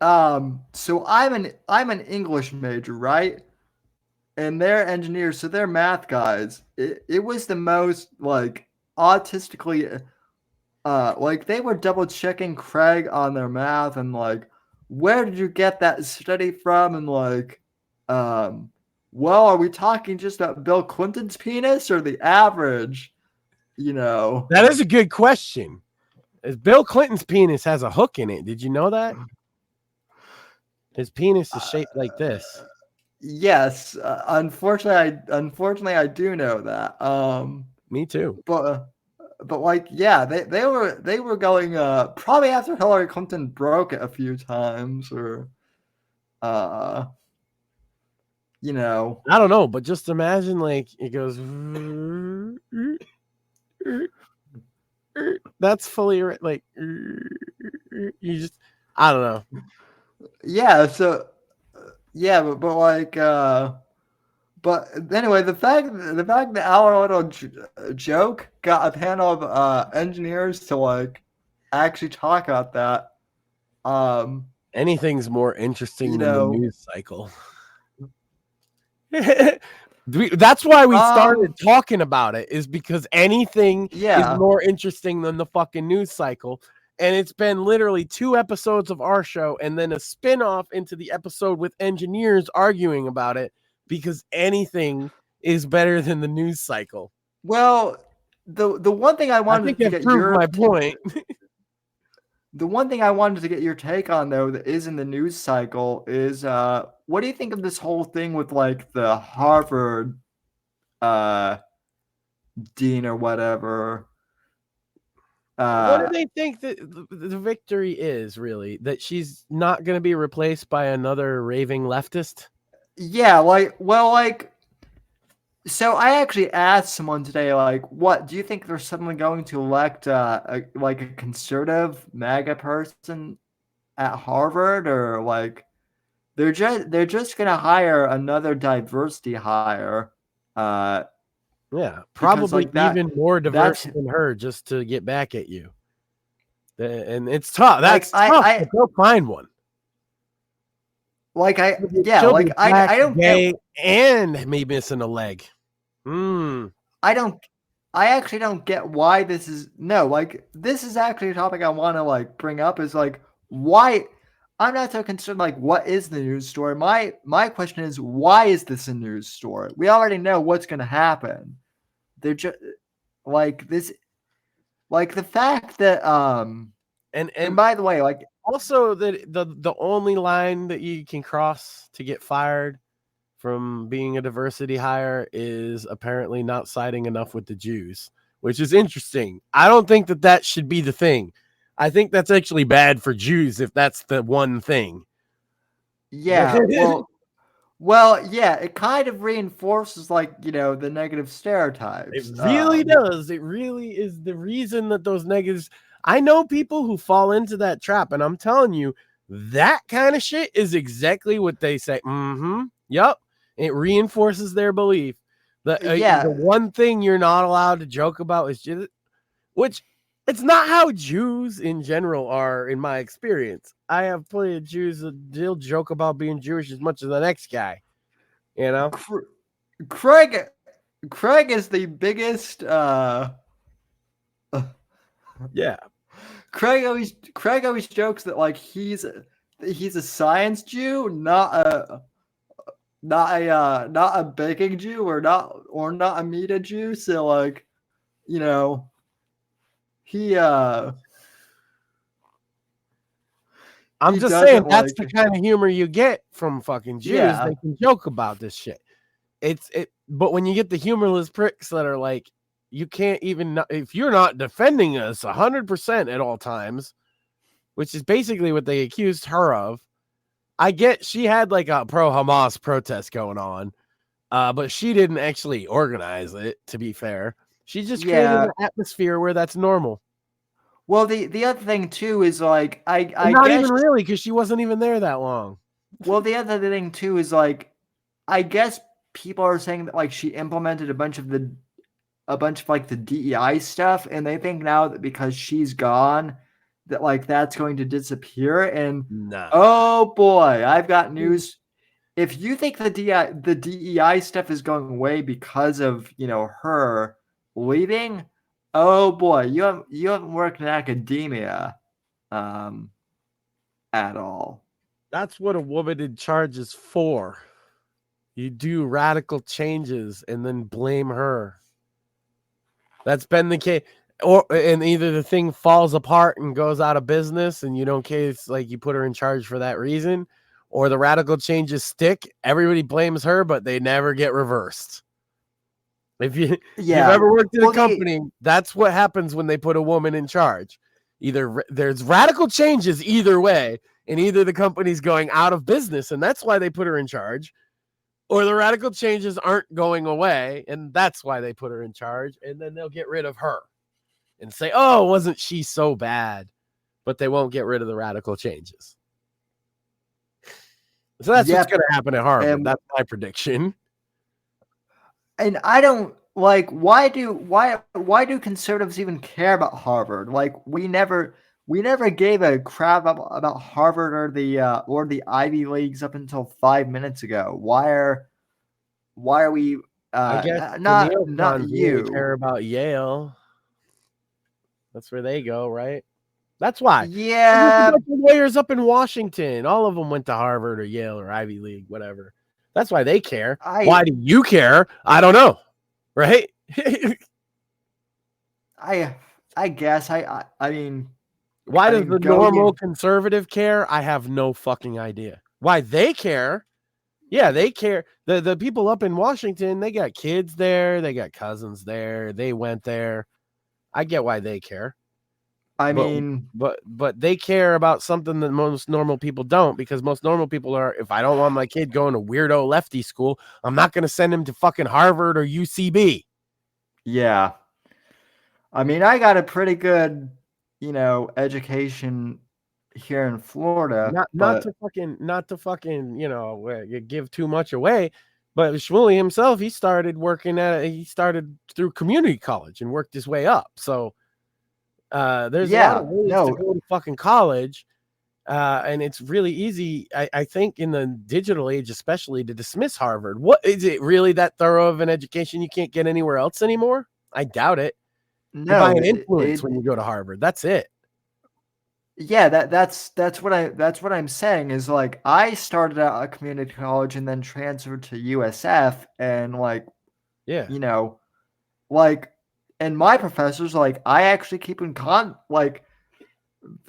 I'm an English major, right? And they're engineers, so they're math guys. It was the most like autistically, like they were double checking Craig on their math and like, where did you get that study from? And like, well, are we talking just about Bill Clinton's penis or the average? You know, that is a good question. Bill Clinton's penis has a hook in it. Did you know that? His penis is shaped like this. Yes, unfortunately, I do know that. Me too. But like, yeah, they were going probably after Hillary Clinton broke it a few times, or you know, I don't know, but just imagine like it goes. That's fully like you just I don't know. Yeah, so yeah, but like but anyway, the fact that our little joke got a panel of engineers to like actually talk about that. Anything's more interesting You than the know, news cycle. That's why we started talking about it, is because anything is yeah. more interesting than the fucking news cycle. And it's been literally 2 episodes of our show and then a spin-off into the episode with engineers arguing about it, because anything is better than the news cycle. Well, the one thing I I wanted think to I've get proved my point. the one thing I wanted to get your take on though that is in the news cycle is what do you think of this whole thing with like the Harvard uh dean or whatever? What do they think that the victory is, really? That she's not going to be replaced by another raving leftist? Yeah, like so I actually asked someone today, like, what do you think they're suddenly going to elect a conservative MAGA person at Harvard, or like they're just gonna hire another diversity hire, uh, Yeah, because probably like even more diverse that's than her, just to get back at you. And it's tough. like That's tough, but they'll find one. She'll be black, I don't get gay, and maybe missing a leg. I don't I actually don't get why this is this is actually a topic I want to like bring up is like why I'm not so concerned like what is the news story. My question is why is this a news story? We already know what's going to happen. They're just like this like the fact that and by the way like also that the only line that you can cross to get fired from being a diversity hire is apparently not siding enough with the Jews, which is interesting. I don't think that should be the thing. I think that's actually bad for Jews if that's the one thing. yeah, well, yeah, it kind of reinforces like, the negative stereotypes. It really does. It really is the reason that those negatives. I know people who fall into that trap, and I'm telling you, that kind of shit is exactly what they say. Yep. It reinforces their belief. The one thing you're not allowed to joke about is just, which it's not how Jews in general are, in my experience. I have plenty of Jews that still joke about being Jewish as much as the next guy. You know? Craig is the biggest yeah. Craig always jokes that like he's a science Jew, not a baking Jew or not a meat Jew. So like, he I'm he just saying doesn't that's like the kind of humor you get from fucking Jews. Yeah. They can joke about this shit. But when you get the humorless pricks that are like, you can't even, if you're not defending us 100% at all times, which is basically what they accused her of. I get she had like a pro-Hamas protest going on, but she didn't actually organize it, to be fair. She just created an atmosphere where that's normal. Well, the other thing too is like I not guess, even really, because she wasn't even there that long. Well, the other thing too is like I guess people are saying that like she implemented a bunch of like the DEI stuff, and they think now that because she's gone, that like that's going to disappear. And oh boy, I've got news. If you think the DEI stuff is going away because of her leaving, oh boy, you haven't worked in academia at all. That's what a woman in charge is for. You do radical changes and then blame her. That's been the case. And either the thing falls apart and goes out of business and you don't care, it's like you put her in charge for that reason, or the radical changes stick. Everybody blames her, but they never get reversed. If you've ever worked in a company, that's what happens when they put a woman in charge. Either there's radical changes either way, and either the company's going out of business, and that's why they put her in charge, or the radical changes aren't going away, and that's why they put her in charge, and then they'll get rid of her. and say, oh, wasn't she so bad? But they won't get rid of the radical changes. So that's what's Yep. going to happen at Harvard. And- That's my prediction. And I don't like why do conservatives even care about Harvard? Like we never gave a crap about Harvard or the Ivy Leagues up until 5 minutes ago. Why are we I guess not the neocons really you? care about Yale. That's where they go, right? That's why. Yeah. There's a bunch of lawyers up in Washington. All of them went to Harvard or Yale or Ivy League, whatever. That's why they care. Why do you care? I don't know. Right? I guess I mean, why does the normal conservative care? I have no fucking idea. Why they care? Yeah, they care. The people up in Washington, they got kids there, they got cousins there, they went there. I get why they care. But they care about something that most normal people don't, because most normal people are, if I don't want my kid going to weirdo lefty school, I'm not going to send him to fucking Harvard or UCB. Yeah. I mean, I got a pretty good, education here in Florida. Not to fucking, give too much away. But Shmuley himself, he started through community college and worked his way up. So there's a lot of ways to go to fucking college. And it's really easy, I think, in the digital age, especially, to dismiss Harvard. What is it really that thorough of an education you can't get anywhere else anymore? I doubt it. No, you buy an influence when you go to Harvard. That's it. Yeah, that's what I'm saying is, like, I started out at community college and then transferred to USF, and and my professors, like, I actually keep in like,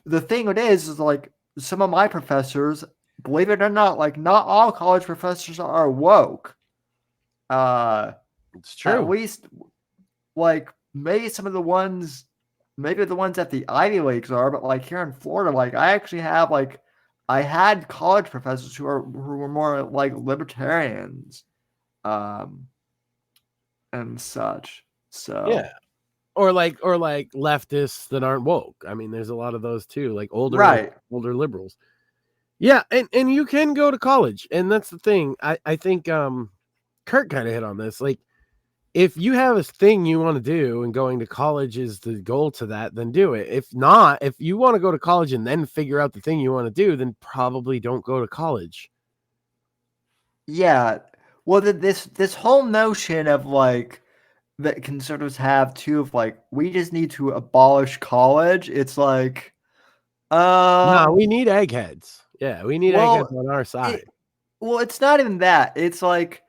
the thing is like, some of my professors, believe it or not, like, not all college professors are woke. It's true. At least, like, maybe the ones at the Ivy Leagues are, but like here in Florida, like I actually have I had college professors who were more like libertarians, and such. So yeah. Or like leftists that aren't woke. I mean, there's a lot of those too, like older liberals. Yeah, and you can go to college, and that's the thing. I think Kurt kind of hit on this. Like, if you have a thing you want to do and going to college is the goal to that, then do it. If not, if you want to go to college and then figure out the thing you want to do, then probably don't go to college. Yeah. Well, this whole notion of like that conservatives have too, of like, we just need to abolish college. It's like, no, we need eggheads. Yeah, we need eggheads on our side. It's not even that. It's like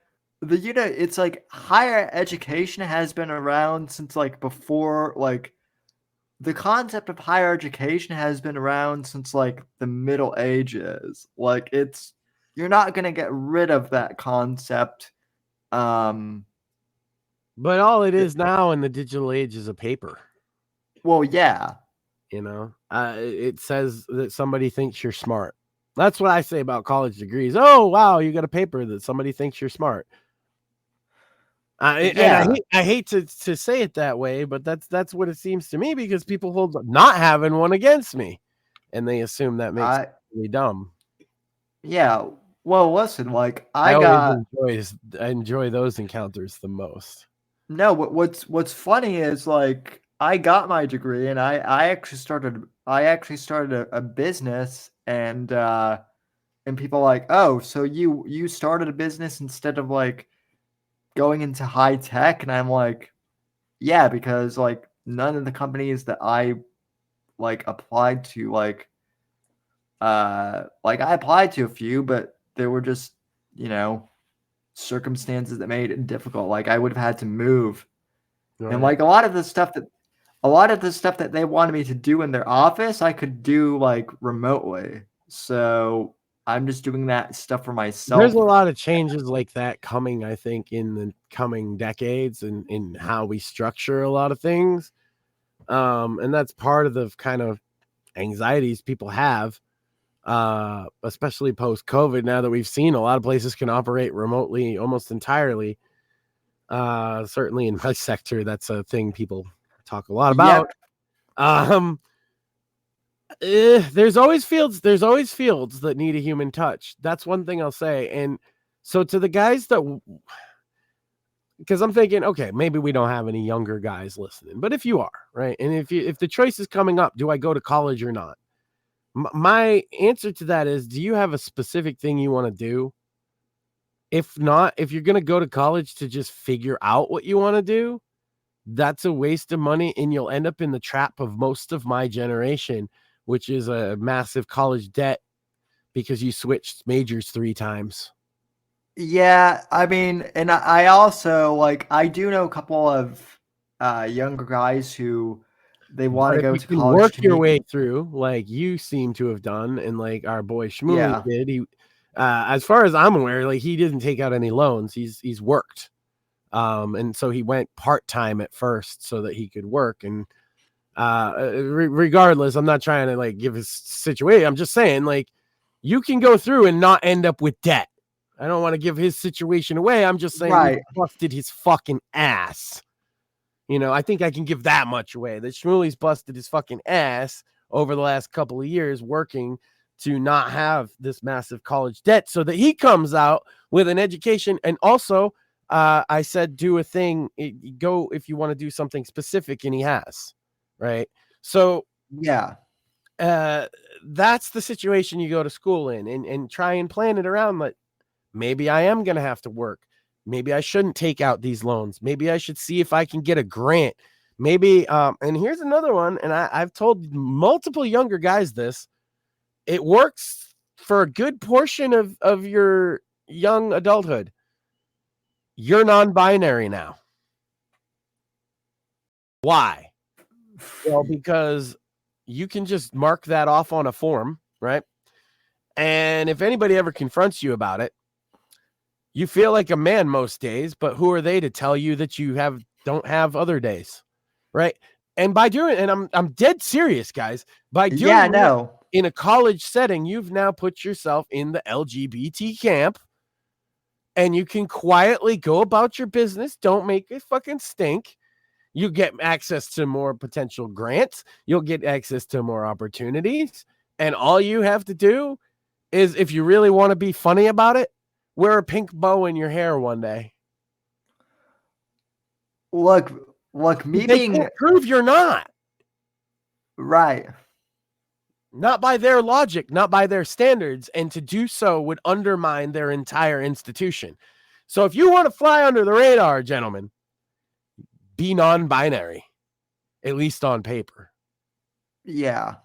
it's like higher education has been around since like before, like the concept of higher education has been around since like the Middle Ages. Like you're not going to get rid of that concept. But all it is now in the digital age is a paper. Well, yeah. It says that somebody thinks you're smart. That's what I say about college degrees. Oh, wow, you got a paper that somebody thinks you're smart. And I hate to say it that way, but that's what it seems to me, because people hold not having one against me, and they assume that makes me really dumb. Yeah. Well, listen, like I enjoy those encounters the most. No, what's funny is, like, I got my degree and I actually started a business, and people are like, oh, so you started a business instead of like going into high tech? And I'm like, yeah, because like none of the companies that I like applied to, like I applied to a few, but they were just, circumstances that made it difficult. Like I would have had to move. Right. And like a lot of the stuff that they wanted me to do in their office, I could do like remotely. So I'm just doing that stuff for myself. There's a lot of changes like that coming, I think, in the coming decades, and in how we structure a lot of things. And that's part of the kind of anxieties people have, especially post-COVID, now that we've seen a lot of places can operate remotely almost entirely. Certainly in my sector, that's a thing people talk a lot about. There's always fields that need a human touch. That's one thing I'll say. And so to the guys that, because I'm thinking, okay, maybe we don't have any younger guys listening, but if you are, right, and if the choice is coming up, do I go to college or not? My answer to that is, do you have a specific thing you want to do? If not, if you're going to go to college to just figure out what you want to do, that's a waste of money, and you'll end up in the trap of most of my generation, which is a massive college debt because you switched majors 3 times. Yeah, I mean, and I also like I do know a couple of younger guys who they want But to if go you to can college work to your meet. way through, like you seem to have done, and like our boy Shmooly Yeah, did, he, as far as I'm aware, like he didn't take out any loans. He's worked, and so he went part time at first so that he could work. And regardless, I'm not trying to like give his situation. I'm just saying, like, you can go through and not end up with debt. I don't want to give his situation away. I'm just saying he right. busted his fucking ass. You know, I think I can give that much away. That Shmuley's busted his fucking ass over the last couple of years working to not have this massive college debt so that he comes out with an education. And also, I said, do a thing, go if you want to do something specific, and he has, right? So, Yeah, that's the situation you go to school in, and try and plan it around that maybe I am going to have to work. Maybe I shouldn't take out these loans. Maybe I should see if I can get a grant. Maybe, and here's another one, and I've told multiple younger guys this. It works for a good portion of your young adulthood. You're non-binary now. Why? Well, because you can just mark that off on a form, right? And if anybody ever confronts you about it, you feel like a man most days, but who are they to tell you that you don't have other days, right? And by doing, and I'm dead serious, guys. By yeah, doing that no, in a college setting, you've now put yourself in the LGBT camp, and you can quietly go about your business. Don't make it fucking stink. You get access to more potential grants. You'll get access to more opportunities, and all you have to do is, if you really want to be funny about it, wear a pink bow in your hair one day. look, me They being can't prove you're not. right. Not by their logic, not by their standards. And to do so would undermine their entire institution. So if you want to fly under the radar, gentlemen, be non-binary, at least on paper. Yeah.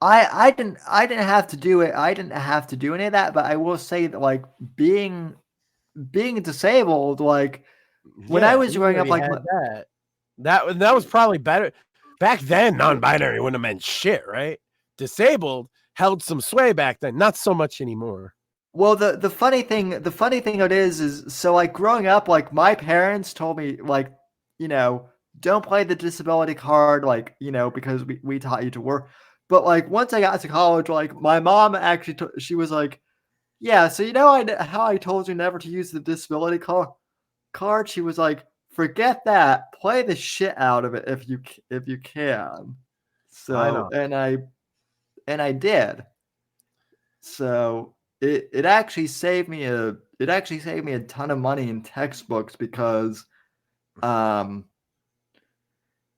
I didn't have to do it. I didn't have to do any of that, but I will say that like being disabled, like when I Yeah, was we growing up, already like had that. That was probably better. Back then, non-binary wouldn't have meant shit, right? Disabled held some sway back then, not so much anymore. well, the funny thing it is so like growing up, like my parents told me like, you know, don't play the disability card, like, you know, because we taught you to work. But like once I got to college, like my mom actually she was like, yeah, so you know how I told you never to use the disability card. She was like, forget that, play the shit out of it if you can. I So know. and I did. So it actually saved me a ton of money in textbooks um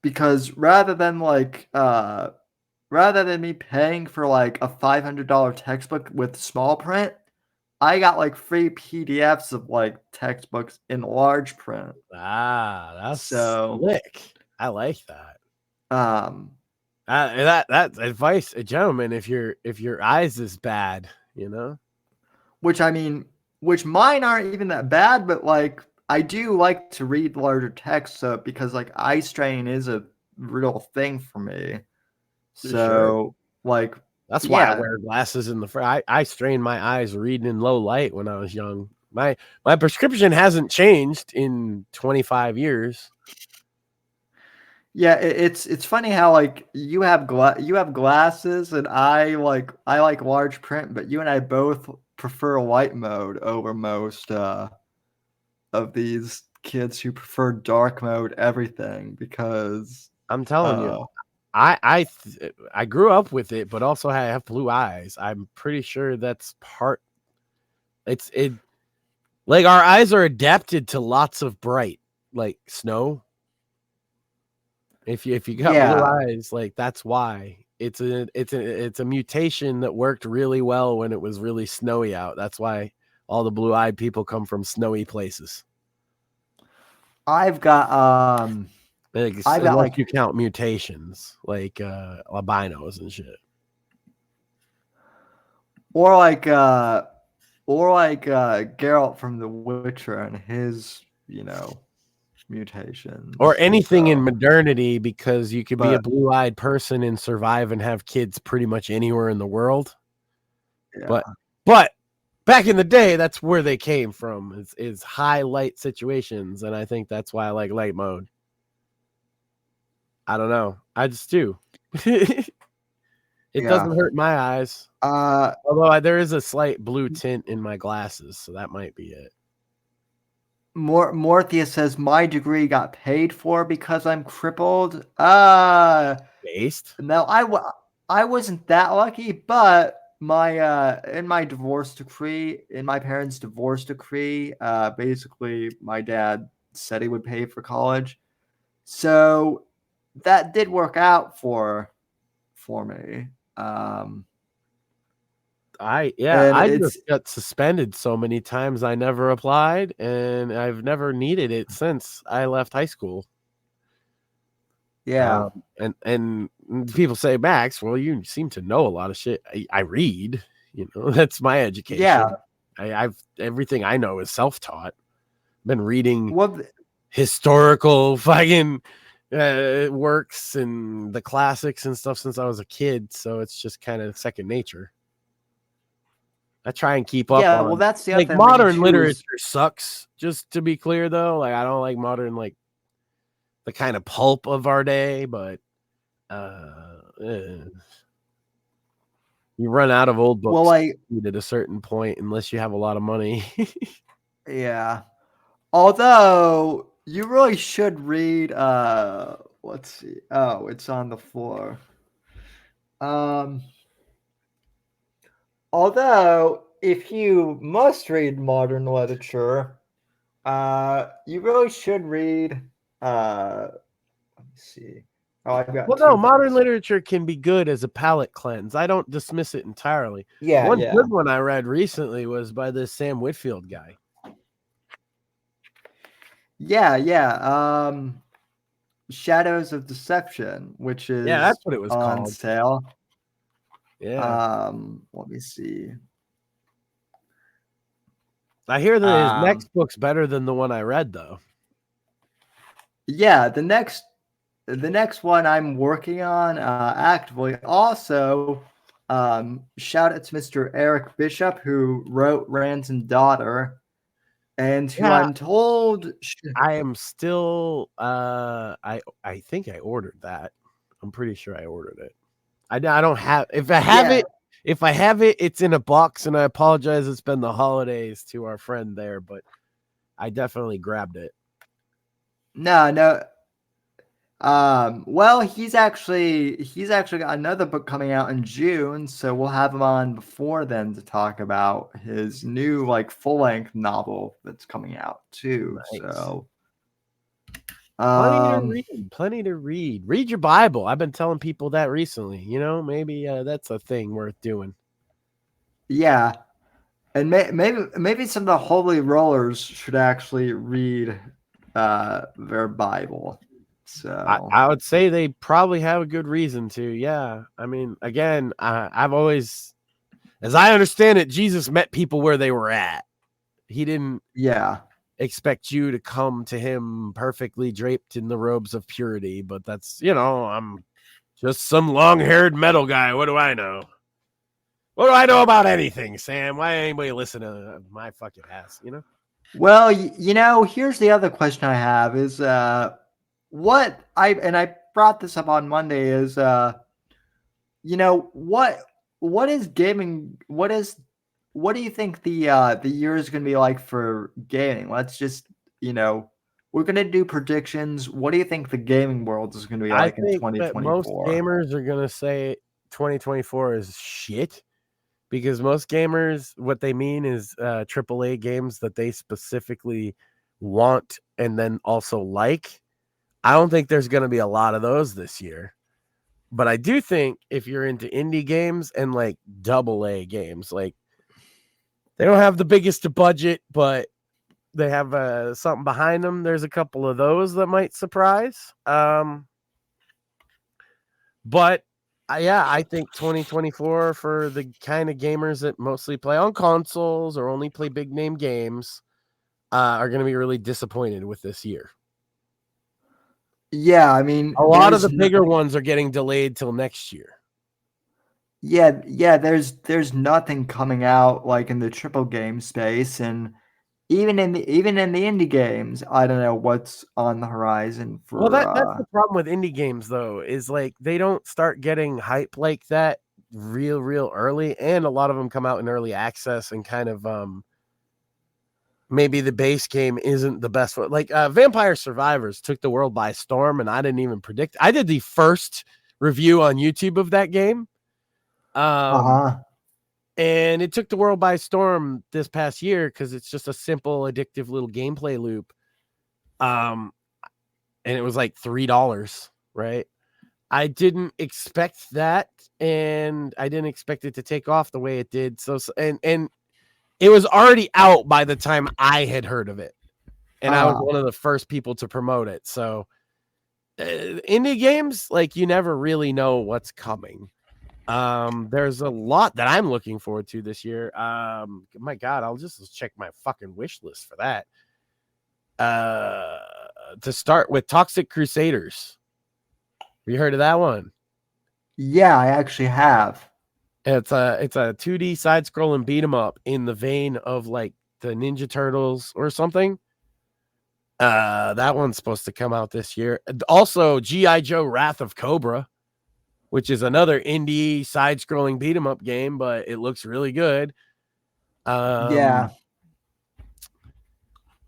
because rather than me paying for like a $500 textbook with small print, I got like free PDFs of like textbooks in large print. That's So slick. I like that. um That's advice, gentlemen. If your eyes is bad, you know. which I mean, which mine aren't even that bad, but like I do like to read larger text, so because like eye strain is a real thing for me. Sure. So like That's why I yeah, wear glasses in the front. I strained my eyes reading in low light when I was young. My prescription hasn't changed in 25 years. yeah, it's funny how like you have glasses and I like large print, but you and I both prefer white mode over most of these kids who prefer dark mode everything because I'm telling you, uh I grew up with it, but also I have blue eyes. I'm pretty sure that's part. It like our eyes are adapted to lots of bright, like snow. If you got blue Yeah. eyes, like that's why. It's a mutation that worked really well when it was really snowy out. That's why all the blue-eyed people come from snowy places. I've got Unless like you count mutations like albinos and shit. or like Geralt from The Witcher and his, mutations. Or anything in So, modernity, because you could be a but blue-eyed person and survive and have kids pretty much anywhere in the world. yeah. But back in the day, that's where they came from, is high light situations, and I think that's why I like light mode. I don't know. I just do. It doesn't hurt my eyes. Although there is a slight blue tint in my glasses, so that might be it. Morpheus says my degree got paid for because I'm crippled. Based? No, I wasn't that lucky, but my in my parents' divorce decree, basically my dad said he would pay for college. So that did work out for me. I And just got suspended so many times I never applied, and I've never needed it since I left high school. Yeah. And people say, Max, well, you seem to know a lot of shit. I read, that's my education. Yeah. I've everything I know is self-taught. Been reading Well, historical fucking works and the classics and stuff since I was a kid, so it's just kind of second nature. I try and keep up on. Well, that's the like other modern literature sucks. Just to be clear, though, like I don't like modern, like the kind of pulp of our day, but you run out of old books at a certain point unless you have a lot of money. Yeah. Although you really should read let's see. Oh, it's on the floor. Although if you must read modern literature, you really should read let me see. Oh, I've got no, modern literature can be good as a palate cleanse. I don't dismiss it entirely. Yeah, One good one I read recently was by this Sam Whitfield guy. Yeah. Shadows of Deception, which is that's what it was on called. sale. Yeah. Let me see. I hear that his next book's better than the one I read, though. Yeah, the next one I'm working on actively. Also, shout out to Mr. Eric Bishop, who wrote Ransom Daughter, and who I'm told I am still I think I ordered that. I'm pretty sure I ordered it. I don't have if I have it, it's in a box, and I apologize. It's been the holidays to our friend there, but I definitely grabbed it. No. Well, he's actually got another book coming out in June, so we'll have him on before then to talk about his new full-length novel that's coming out too. Nice. So plenty to read. Read your Bible. I've been telling people that recently. Maybe that's a thing worth doing. Yeah, and maybe some of the holy rollers should actually read their Bible. So I would say they probably have a good reason to. Yeah, I mean, again, I've always, as I understand it, Jesus met people where they were at. He didn't expect you to come to him perfectly draped in the robes of purity, but that's, I'm just some long-haired metal guy. What do I know? What do I know about anything, Sam? Why anybody listen to my fucking ass, Well, here's the other question I have is what I brought this up on Monday is what is gaming, what do you think the year is going to be like for gaming? Let's just we're gonna do predictions. What do you think the gaming world is gonna be I like in think that most 2024? gamers are gonna say 2024 is shit because most gamers, what they mean is AAA games that they specifically want and then also like. I don't think there's gonna be a lot of those this year. But I do think if you're into indie games and like AA games, like they don't have the biggest budget, but they have something behind them. There's a couple of those that might surprise. But yeah, I think 2024 for the kind of gamers that mostly play on consoles or only play big name games are going to be really disappointed with this year. Yeah, I mean, A lot of the bigger ones are getting delayed till next year. Yeah, there's nothing coming out like in the triple game space, and even in the indie games, I don't know what's on the horizon for. Well, that's the problem with indie games, though, is like they don't start getting hype like that real early, and a lot of them come out in early access and kind of maybe the base game isn't the best one. Like Vampire Survivors took the world by storm, and I didn't even predict. I did the first review on YouTube of that game. And it took the world by storm this past year because it's just a simple, addictive little gameplay loop. And it was like $3, right? I didn't expect that, and I didn't expect it to take off the way it did. So and it was already out by the time I had heard of it, and I was one of the first people to promote it. So indie games, like you never really know what's coming. There's a lot that I'm looking forward to this year. My God, I'll just check my fucking wish list for that. To start with, Toxic Crusaders. Have you heard of that one? Yeah, I actually have. It's a 2D side-scrolling beat 'em up in the vein of like the Ninja Turtles or something. That one's supposed to come out this year. Also, G.I. Joe: Wrath of Cobra, which is another indie side-scrolling beat 'em up game, but it looks really good. Yeah.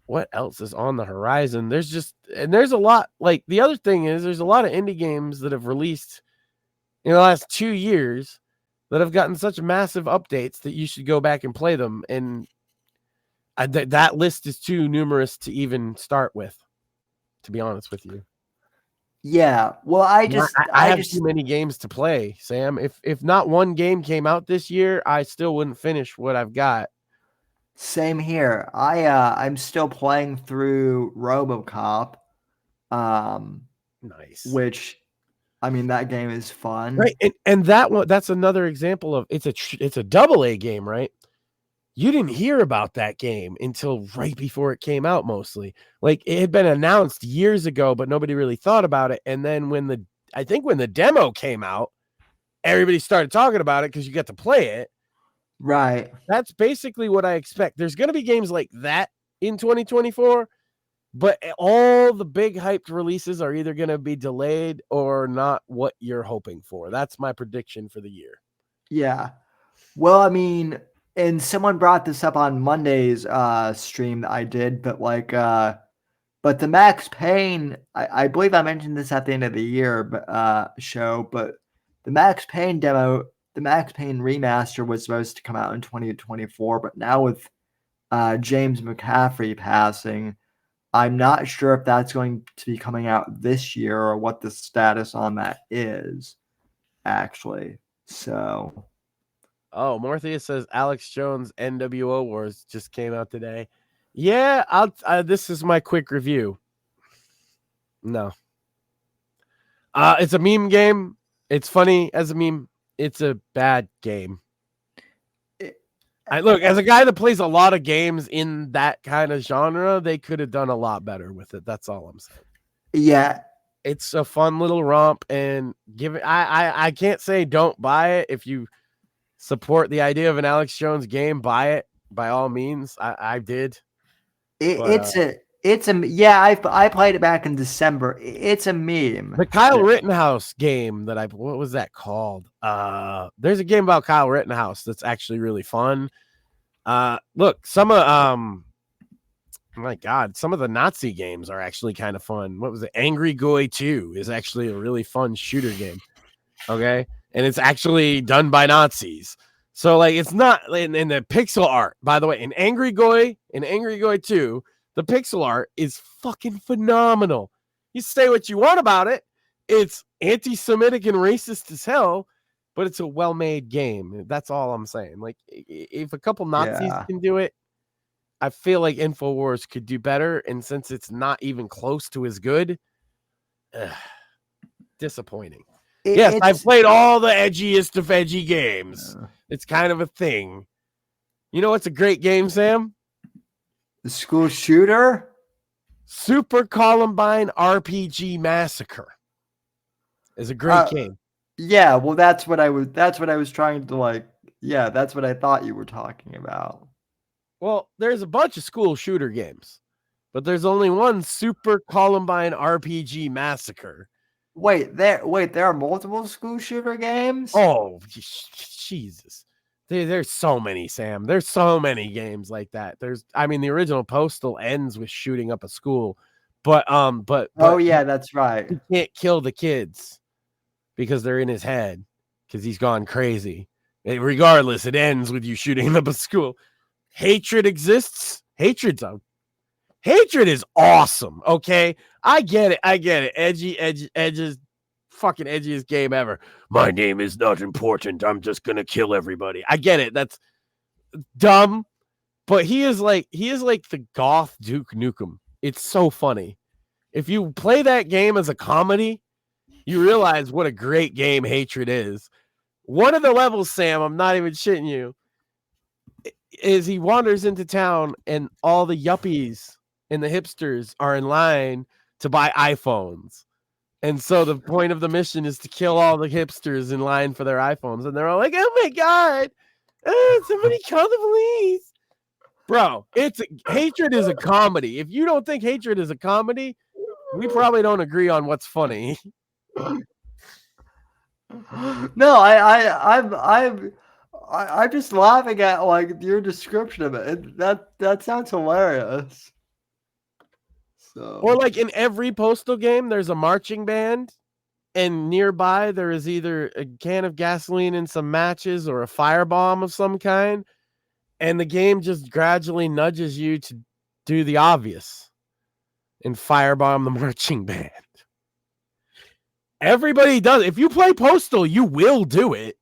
What else is on the horizon? There's a lot. Like the other thing is there's a lot of indie games that have released in the last 2 years that have gotten such massive updates that you should go back and play them. And that list is too numerous to even start with, to be honest with you. Yeah. Well, I have too many games to play, Sam. If not one game came out this year, I still wouldn't finish what I've got. Same here. I'm still playing through RoboCop. Nice. Which, I mean, that game is fun, right? And that one, that's another example of it's a AA game, right? You didn't hear about that game until right before it came out, mostly. Like it had been announced years ago, but nobody really thought about it. And then when the demo came out, everybody started talking about it because you get to play it. Right. That's basically what I expect. There's going to be games like that in 2024, but all the big hyped releases are either going to be delayed or not what you're hoping for. That's my prediction for the year. Yeah. Well, I mean, and someone brought this up on Monday's stream that I did, but but the Max Payne, I believe I mentioned this at the end of the year show, but the Max Payne demo, the Max Payne remaster was supposed to come out in 2024, but now with James McCaffrey passing, I'm not sure if that's going to be coming out this year or what the status on that is, actually. So. Oh, Morpheus says Alex Jones NWO Wars just came out today. Yeah, this is my quick review. No. It's a meme game. It's funny as a meme. It's a bad game. Look, as a guy that plays a lot of games in that kind of genre, they could have done a lot better with it. That's all I'm saying. Yeah. It's a fun little romp, and I can't say don't buy it. If you support the idea of an Alex Jones game, buy it by all means. I did. I played it back in December. It's a meme. The Kyle Rittenhouse game what was that called? There's a game about Kyle Rittenhouse that's actually really fun. Look, some of My God, some of the Nazi games are actually kind of fun. What was it? Angry Goy 2 is actually a really fun shooter game. Okay. And it's actually done by Nazis. So, like, it's not in the pixel art, by the way, in Angry Goy 2, the pixel art is fucking phenomenal. You say what you want about it. It's anti-Semitic and racist as hell, but it's a well-made game. That's all I'm saying. Like, if a couple Nazis can do it, I feel like InfoWars could do better. And since it's not even close to as good, disappointing. Yes, I've played all the edgiest of edgy games. It's kind of a thing. You know what's a great game, Sam? The school shooter? Super Columbine RPG Massacre is a great game. Yeah, well, that's what I was trying to like. Yeah, that's what I thought you were talking about. Well, there's a bunch of school shooter games, but there's only one Super Columbine RPG Massacre. Wait, there are multiple school shooter games? Oh, Jesus. There's so many, Sam. There's so many games like that. The original Postal ends with shooting up a school, but oh yeah, that's right. He can't kill the kids because they're in his head because he's gone crazy. Regardless, it ends with you shooting up a school. Hatred exists. Hatred is awesome. Okay, I get it. Edges, fucking edgiest game ever. My name is not important. I'm just gonna kill everybody. I get it. That's dumb, but he is like the goth Duke Nukem. It's so funny. If you play that game as a comedy, you realize what a great game Hatred is. One of the levels, Sam, I'm not even shitting you, is he wanders into town and all the yuppies and the hipsters are in line to buy iPhones. And so the point of the mission is to kill all the hipsters in line for their iPhones. And they're all like, oh my God, somebody call the police. Bro, Hatred is a comedy. If you don't think Hatred is a comedy, we probably don't agree on what's funny. No, I'm just laughing at like your description of it. That sounds hilarious. So, or like in every Postal game, there's a marching band, and nearby there is either a can of gasoline and some matches or a firebomb of some kind, and the game just gradually nudges you to do the obvious and firebomb the marching band. Everybody does. If you play Postal, you will do it.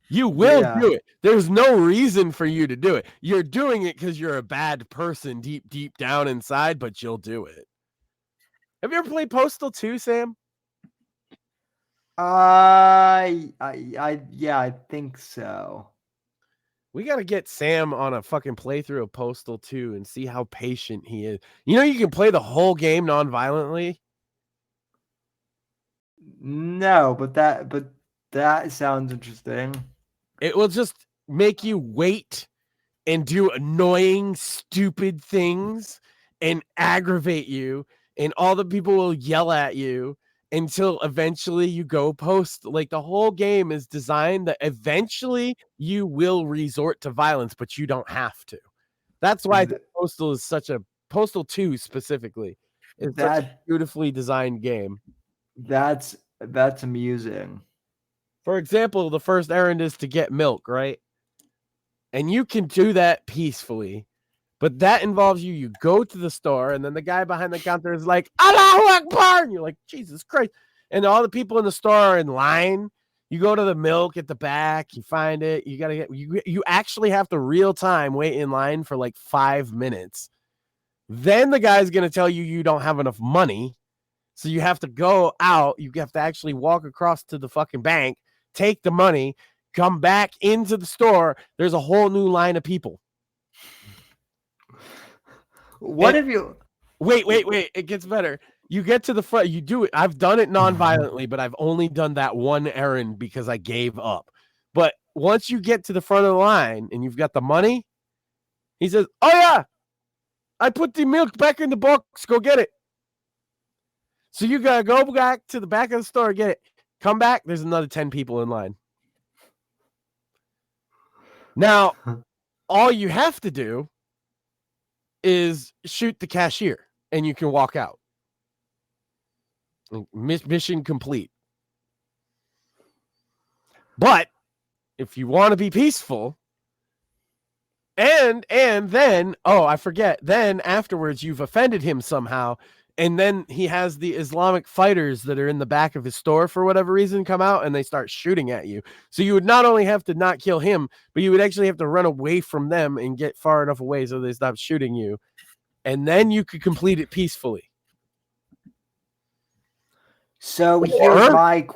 You will do it. There's no reason for you to do it. You're doing it because you're a bad person deep down inside, but you'll do it. Have you ever played Postal 2, Sam? I think so. We got to get Sam on a fucking playthrough of Postal 2 and see how patient he is. You know, you can play the whole game non-violently. No, but that sounds interesting. It will just make you wait and do annoying, stupid things and aggravate you, and all the people will yell at you until eventually you go post. Like, the whole game is designed that eventually you will resort to violence, but you don't have to. That's why Postal is such a Postal 2 specifically is such a beautifully designed game. That's amusing. For example, the first errand is to get milk, right? And you can do that peacefully, but that involves you go to the store, and then the guy behind the counter is like, Allahu Akbar! And you're like, Jesus Christ. And all the people in the store are in line. You go to the milk at the back, you find it, you actually have to real time wait in line for like 5 minutes. Then the guy's going to tell you don't have enough money. So you have to go out, you have to actually walk across to the fucking bank, take the money, come back into the store. There's a whole new line of people. Wait, it gets better. You get to the front, you do it. I've done it non-violently, but I've only done that one errand because I gave up. But once you get to the front of the line and you've got the money, he says, oh yeah, I put the milk back in the box. Go get it. So you got to go back to the back of the store, get it. Come back, there's another 10 people in line. Now, all you have to do is shoot the cashier and you can walk out. Mission complete. But if you want to be peaceful, and then, I forget, then afterwards you've offended him somehow, and then he has the Islamic fighters that are in the back of his store for whatever reason come out and they start shooting at you. So you would not only have to not kill him, but you would actually have to run away from them and get far enough away so they stop shooting you. And then you could complete it peacefully. So here's my...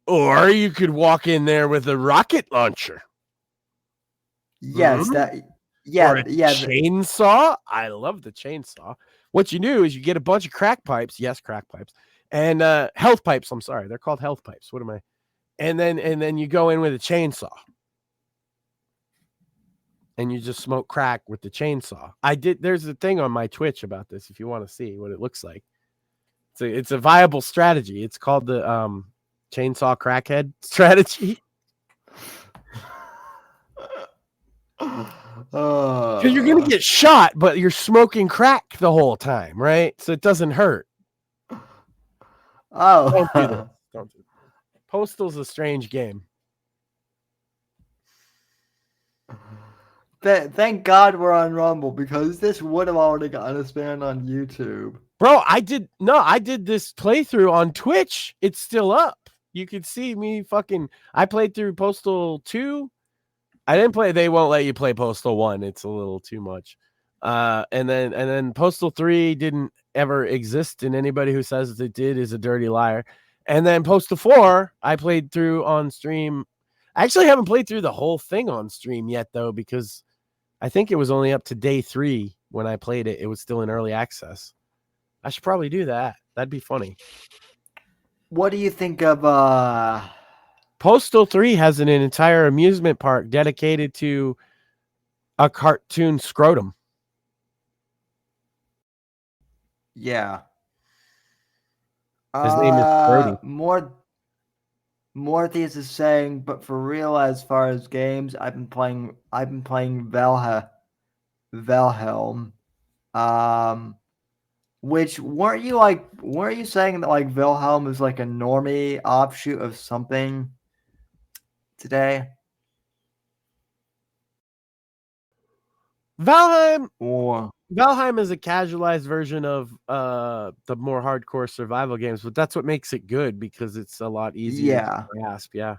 Or you could walk in there with a rocket launcher. Yes, chainsaw. I love the chainsaw. What you do is you get a bunch of crack pipes. Yes, crack pipes. And health pipes. I'm sorry. They're called health pipes. What am I? And then you go in with a chainsaw. And you just smoke crack with the chainsaw. There's a thing on my Twitch about this if you want to see what it looks like. It's a viable strategy. It's called the chainsaw crackhead strategy. Because you're gonna get shot, but you're smoking crack the whole time, right? So it doesn't hurt. Oh, don't do that. Don't do that. Postal's a strange game. Thank God we're on Rumble, because this would have already gotten us banned on YouTube. Bro, I did this playthrough on Twitch. It's still up. You could see me I played through Postal 2. I didn't play. They won't let you play Postal 1. It's a little too much. And then Postal 3 didn't ever exist, and anybody who says it did is a dirty liar. And then Postal 4, I played through on stream. I actually haven't played through the whole thing on stream yet, though, because I think it was only up to day 3 when I played it. It was still in early access. I should probably do that. That'd be funny. What do you think of Postal 3 has an entire amusement park dedicated to a cartoon scrotum. Yeah. His name is Brody. Morthius is saying, but for real, as far as games, I've been playing Valhelm. Which weren't you saying that like Wilhelm is like a normie offshoot of something today? Valheim is a casualized version of the more hardcore survival games, but that's what makes it good because it's a lot easier to grasp. Yeah.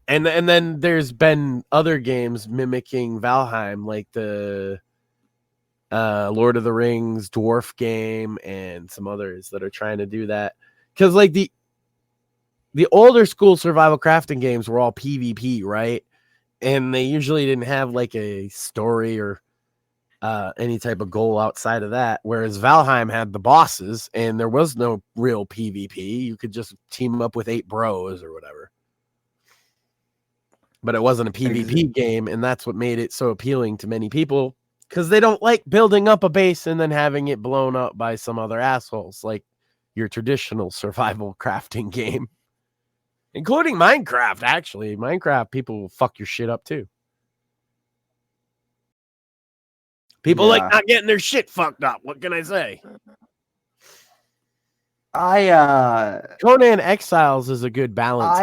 And then there's been other games mimicking Valheim, like the Lord of the Rings dwarf game and some others that are trying to do that. Because like the older school survival crafting games were all PvP, right? And they usually didn't have like a story or any type of goal outside of that. Whereas Valheim had the bosses and there was no real PvP. You could just team up with 8 bros or whatever. But it wasn't a PvP game, and that's what made it so appealing to many people. Because they don't like building up a base and then having it blown up by some other assholes, like your traditional survival crafting game. Including Minecraft, actually. Minecraft, people will fuck your shit up, too. People like not getting their shit fucked up. What can I say? Conan Exiles is a good balance.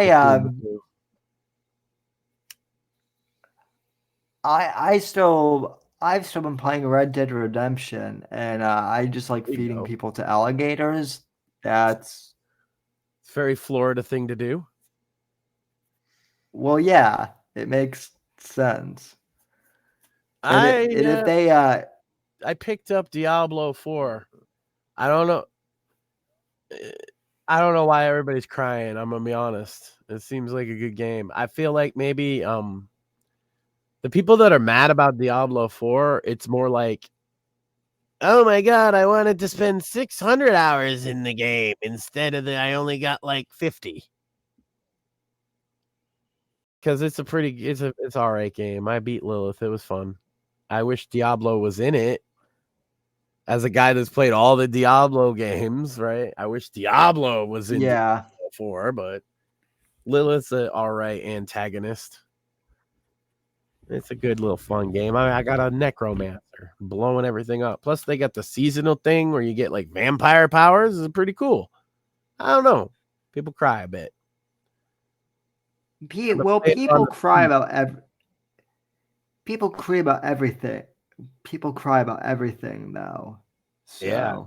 I've still been playing Red Dead Redemption, and I just like feeding people to alligators. It's a very Florida thing to do. Well, yeah, it makes sense. I picked up Diablo 4. I don't know why everybody's crying. I'm gonna be honest. It seems like a good game. I feel like maybe the people that are mad about Diablo 4, it's more like, oh my god, I wanted to spend 600 hours in the game instead of I only got like 50. Because it's all right game. I beat Lilith. It was fun. I wish Diablo was in it. As a guy that's played all the Diablo games, right? I wish Diablo was in Diablo 4, but Lilith's an all right antagonist. It's a good little fun game. I got a necromancer blowing everything up. Plus, they got the seasonal thing where you get like vampire powers. It's pretty cool. I don't know. People cry a bit. Well, people cry about everything. People cry about everything, though. So. Yeah.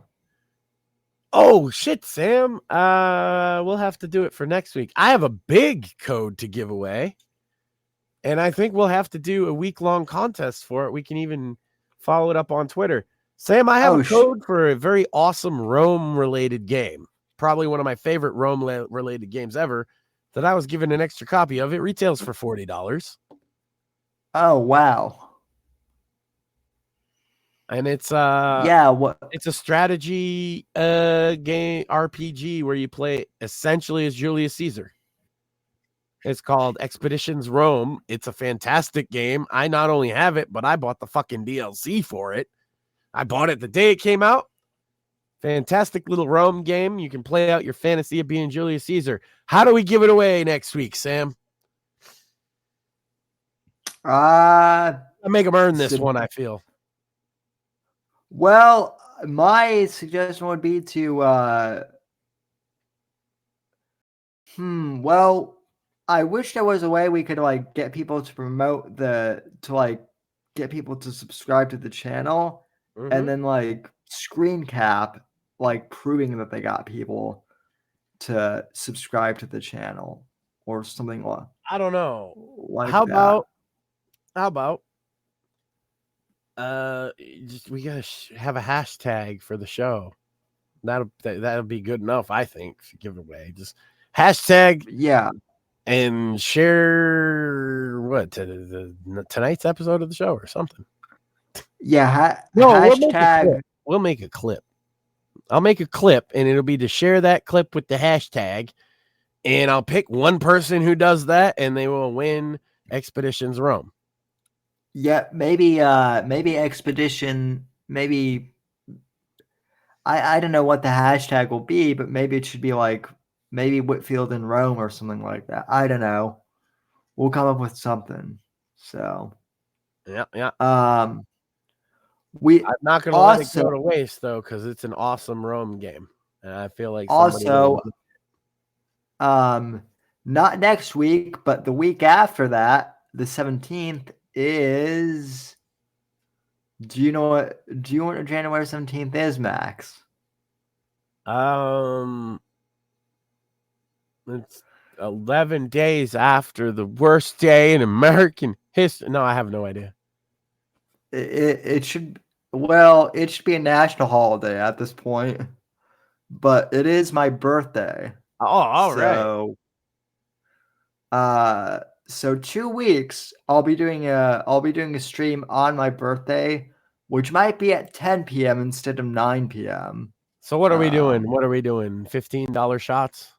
Oh shit, Sam. We'll have to do it for next week. I have a big code to give away. And I think we'll have to do a week-long contest for it. We can even follow it up on Twitter. Sam, I have a code for a very awesome Rome-related game. Probably one of my favorite Rome-related games ever that I was given an extra copy of. It retails for $40. Oh, wow. And it's it's a strategy game RPG where you play essentially as Julius Caesar. It's called Expeditions Rome. It's a fantastic game. I not only have it, but I bought the fucking DLC for it. I bought it the day it came out. Fantastic little Rome game. You can play out your fantasy of being Julius Caesar. How do we give it away next week, Sam? I make them earn this one, I feel. Well, my suggestion would be to well, I wish there was a way we could like get people to get people to subscribe to the channel and then like screen cap like proving that they got people to subscribe to the channel or something like. I don't know. Like how that. about we gotta have a hashtag for the show. That'll be good enough, I think, to give away. Just hashtag and share tonight's episode of the show or something. Yeah, hashtag. We'll make a clip. I'll make a clip, and it'll be to share that clip with the hashtag, and I'll pick one person who does that, and they will win Expeditions Rome. Yeah, maybe Expedition, maybe I don't know what the hashtag will be, but maybe it should be like maybe Whitfield in Rome or something like that. I don't know. We'll come up with something. So yeah. I'm not gonna let it go to waste though, because it's an awesome Rome game. And I feel like not next week, but the week after that, the 17th is. Do you know what January 17th is, Max? It's 11 days after the worst day in American history. No, I have no idea. It should be a national holiday at this point, but it is my birthday. Oh, all right. So 2 weeks I'll be doing a stream on my birthday, which might be at 10 p.m. instead of 9 p.m. So what are we doing? $15 shots?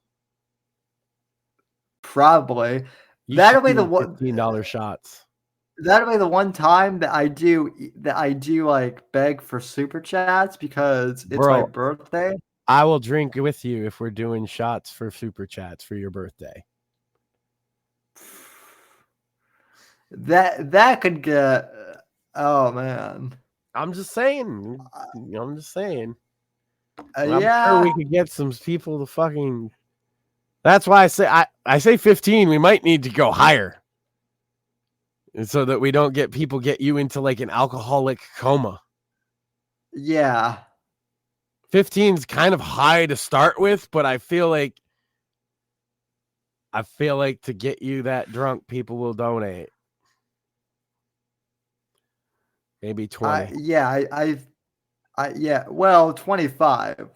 Probably. That'll be the $15 shots. That'll be the one time that I do like beg for super chats because it's my birthday. I will drink with you if we're doing shots for super chats for your birthday. That could get. Oh man. I'm just saying. I'm yeah. sure we could get some people to fucking. That's why I say 15. We might need to go higher, so that we don't get you into like an alcoholic coma. Yeah. 15 is kind of high to start with, but I feel like to get you that drunk, people will donate. Maybe 20. Well, 25.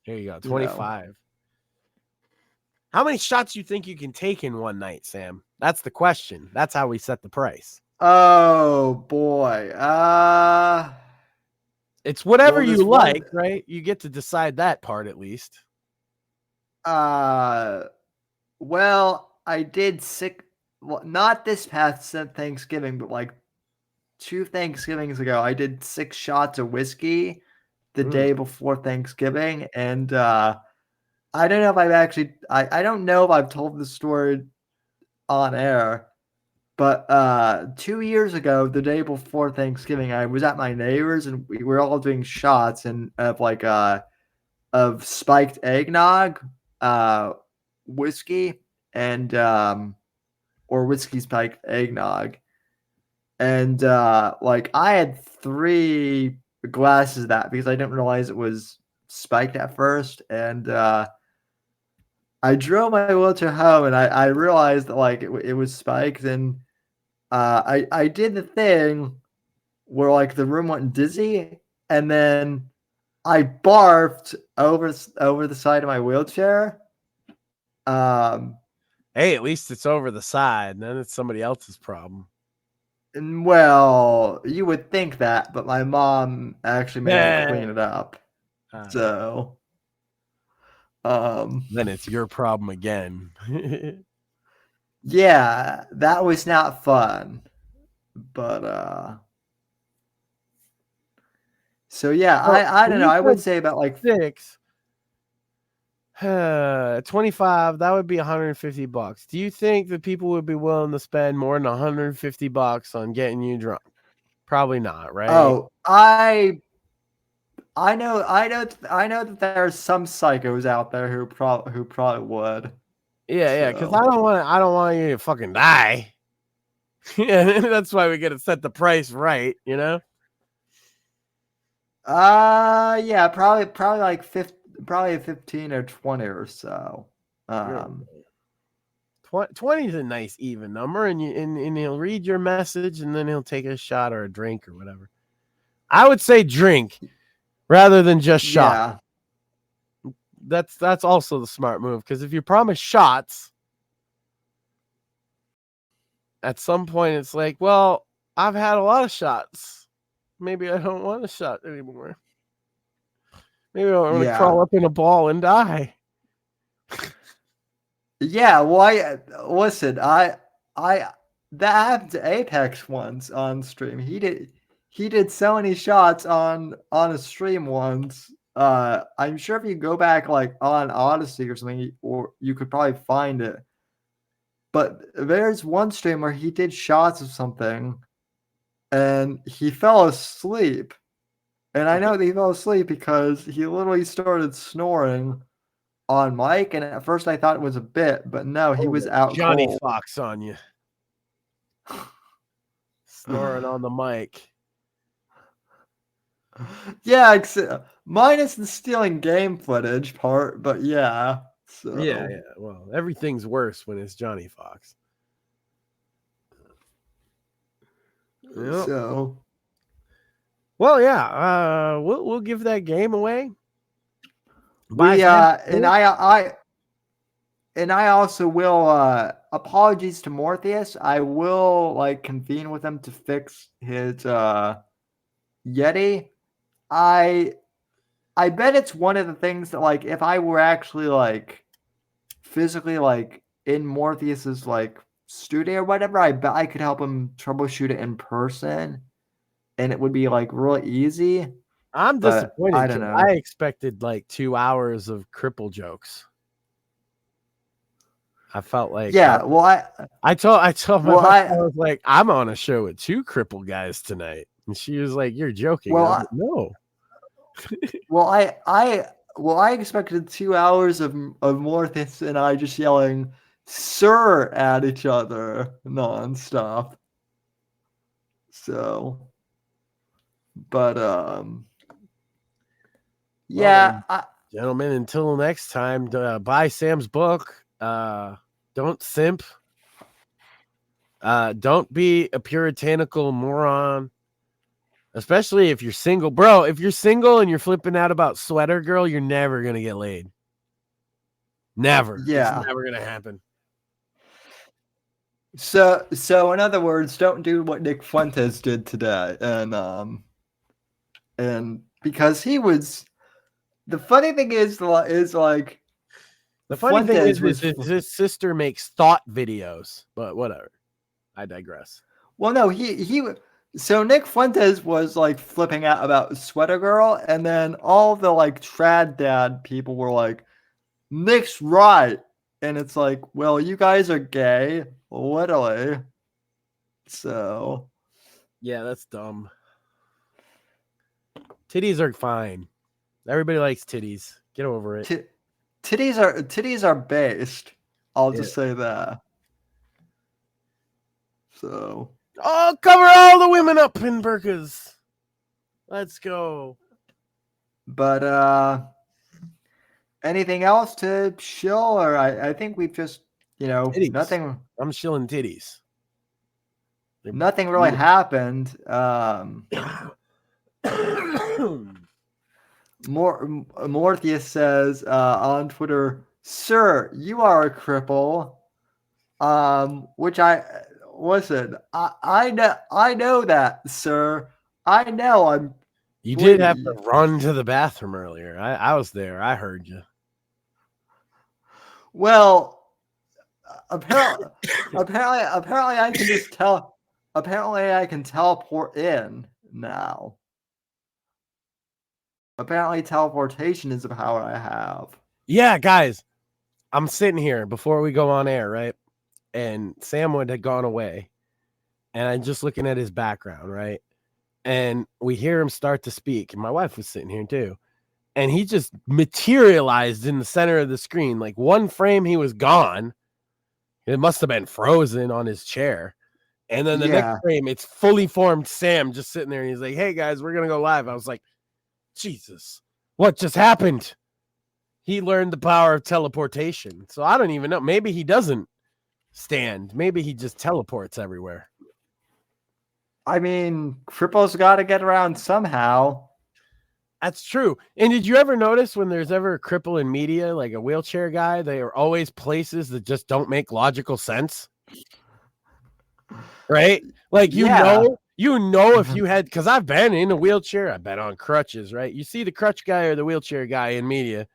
Here you go. 25. How many shots do you think you can take in one night, Sam? That's the question. That's how we set the price. Oh boy. It's whatever you like, right? You get to decide that part at least. Well, I did not this past Thanksgiving, but like 2 Thanksgivings ago, I did 6 shots of whiskey the day before Thanksgiving, and I don't know if I don't know if I've told the story on air, But 2 years ago, the day before Thanksgiving, I was at my neighbor's and we were all doing shots and of spiked eggnog, whiskey, and or whiskey spiked eggnog. And like I had 3 glasses of that because I didn't realize it was spiked at first. And I drove my wheelchair home and I realized that like it was spiked. And I did the thing where like the room went dizzy, and then I barfed over the side of my wheelchair. Hey, at least it's over the side. Then it's somebody else's problem. And well, you would think that, but my mom actually made me clean it up. So, then it's your problem again. yeah, that was not fun. But so yeah, I don't know. I would say about like 6. 25, that would be $150. Do you think that people would be willing to spend more than $150 on getting you drunk? Probably not, right? Oh, I know that there are some psychos out there who probably would. Yeah, because I don't want you to fucking die. Yeah, that's why we got to set the price right, you know? Yeah, probably like 15 or 20 or so. 20 is a nice even number, and he'll read your message, and then he'll take a shot or a drink or whatever. I would say drink rather than just shot. Yeah. That's also the smart move, because if you promise shots, at some point it's like, well, I've had a lot of shots. Maybe I don't want a shot anymore. Maybe I want to crawl up in a ball and die. Yeah, well, listen, that happened to Apex once on stream. He did so many shots on a stream once. I'm sure if you go back like on Odyssey or something, or you could probably find it. But there's one stream where he did shots of something, and he fell asleep. And I know that he fell asleep because he literally started snoring on mic, and at first I thought it was a bit, but no, he was out Johnny cold. Fox on you. Snoring on the mic. Yeah, minus the stealing game footage part, but yeah. So. Yeah. Well, everything's worse when it's Johnny Fox. Yep. So. Well, yeah. We'll give that game away. And I also will apologies to Morpheus. I will like convene with him to fix his Yeti. I bet it's one of the things that like if I were actually like physically like in Morpheus's like studio or whatever, I bet I could help him troubleshoot it in person, and it would be like really easy. I'm disappointed. I don't know. I expected like 2 hours of cripple jokes. I felt like I told my wife, I was like, I'm on a show with 2 cripple guys tonight, and she was like, "You're joking." Well, like, no. I expected 2 hours of Morpheus and I just yelling "Sir" at each other nonstop. So, but yeah, gentlemen, until next time, buy Sam's book. Don't simp. Don't be a puritanical moron. Especially if you're single. Bro, if you're single and you're flipping out about Sweater Girl, you're never going to get laid. Never. Yeah. It's never going to happen. So in other words, don't do what Nick Fuentes did today. And because he was, the funny thing is like, the funny thing is his sister makes thought videos, but whatever. I digress. Well, no, so Nick Fuentes was like flipping out about Sweater Girl, and then all the like trad dad people were like, Nick's right. And it's like, well, you guys are gay, literally. So Yeah, that's dumb. Titties are fine. Everybody likes titties. Get over it. titties are based. I'll Yeah. just say that. So Oh, cover all the women up in burkas. Let's go. but anything else to shill, or I think we've just Titties. nothing I'm shilling titties. nothing really happened. Morpheus says on Twitter, "Sir, you are a cripple." Which I know that, sir. I know I'm. You did Believe have me. to run to the bathroom earlier. I was there. I heard you. Well, apparently I can just tell. Apparently, I can teleport in now. Apparently, teleportation is a power I have. Yeah, guys, I'm sitting here before we go on air, right? And Samwood had gone away, and I'm just looking at his background, right? And we hear him start to speak, and my wife was sitting here too. And he just materialized in the center of the screen. Like one frame, he was gone. It must have been frozen on his chair. And then the next Yeah. frame, it's fully formed Sam just sitting there. And he's like, hey, guys, we're going to go live. I was like, Jesus, what just happened? He learned the power of teleportation. So I don't even know. Maybe he doesn't stand. Maybe he just teleports everywhere. I mean, cripples got to get around somehow. That's true. And did you ever notice when there's ever a cripple in media, like a wheelchair guy, they are always places that just don't make logical sense? Right? Like, Yeah. if you had, because I've been in a wheelchair, I've been on crutches, right? You see the crutch guy or the wheelchair guy in media,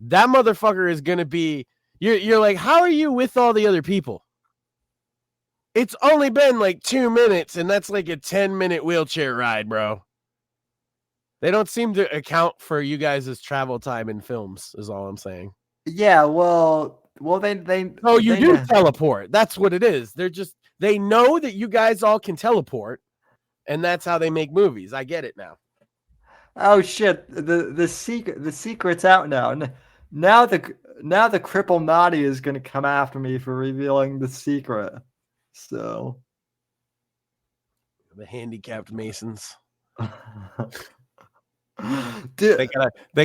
that motherfucker is going to be, you're like, how are you with all the other people? It's only been like 2 minutes, and that's like a 10-minute wheelchair ride, bro. They don't seem to account for you guys' travel time in films, is all I'm saying. Yeah, well, they. Oh, you they do know. teleport. That's what it is. They know that you guys all can teleport, and that's how they make movies. I get it now. Oh shit! The secret's out now. Now the cripple Naughty is gonna come after me for revealing the secret. So The handicapped Masons. Dude, They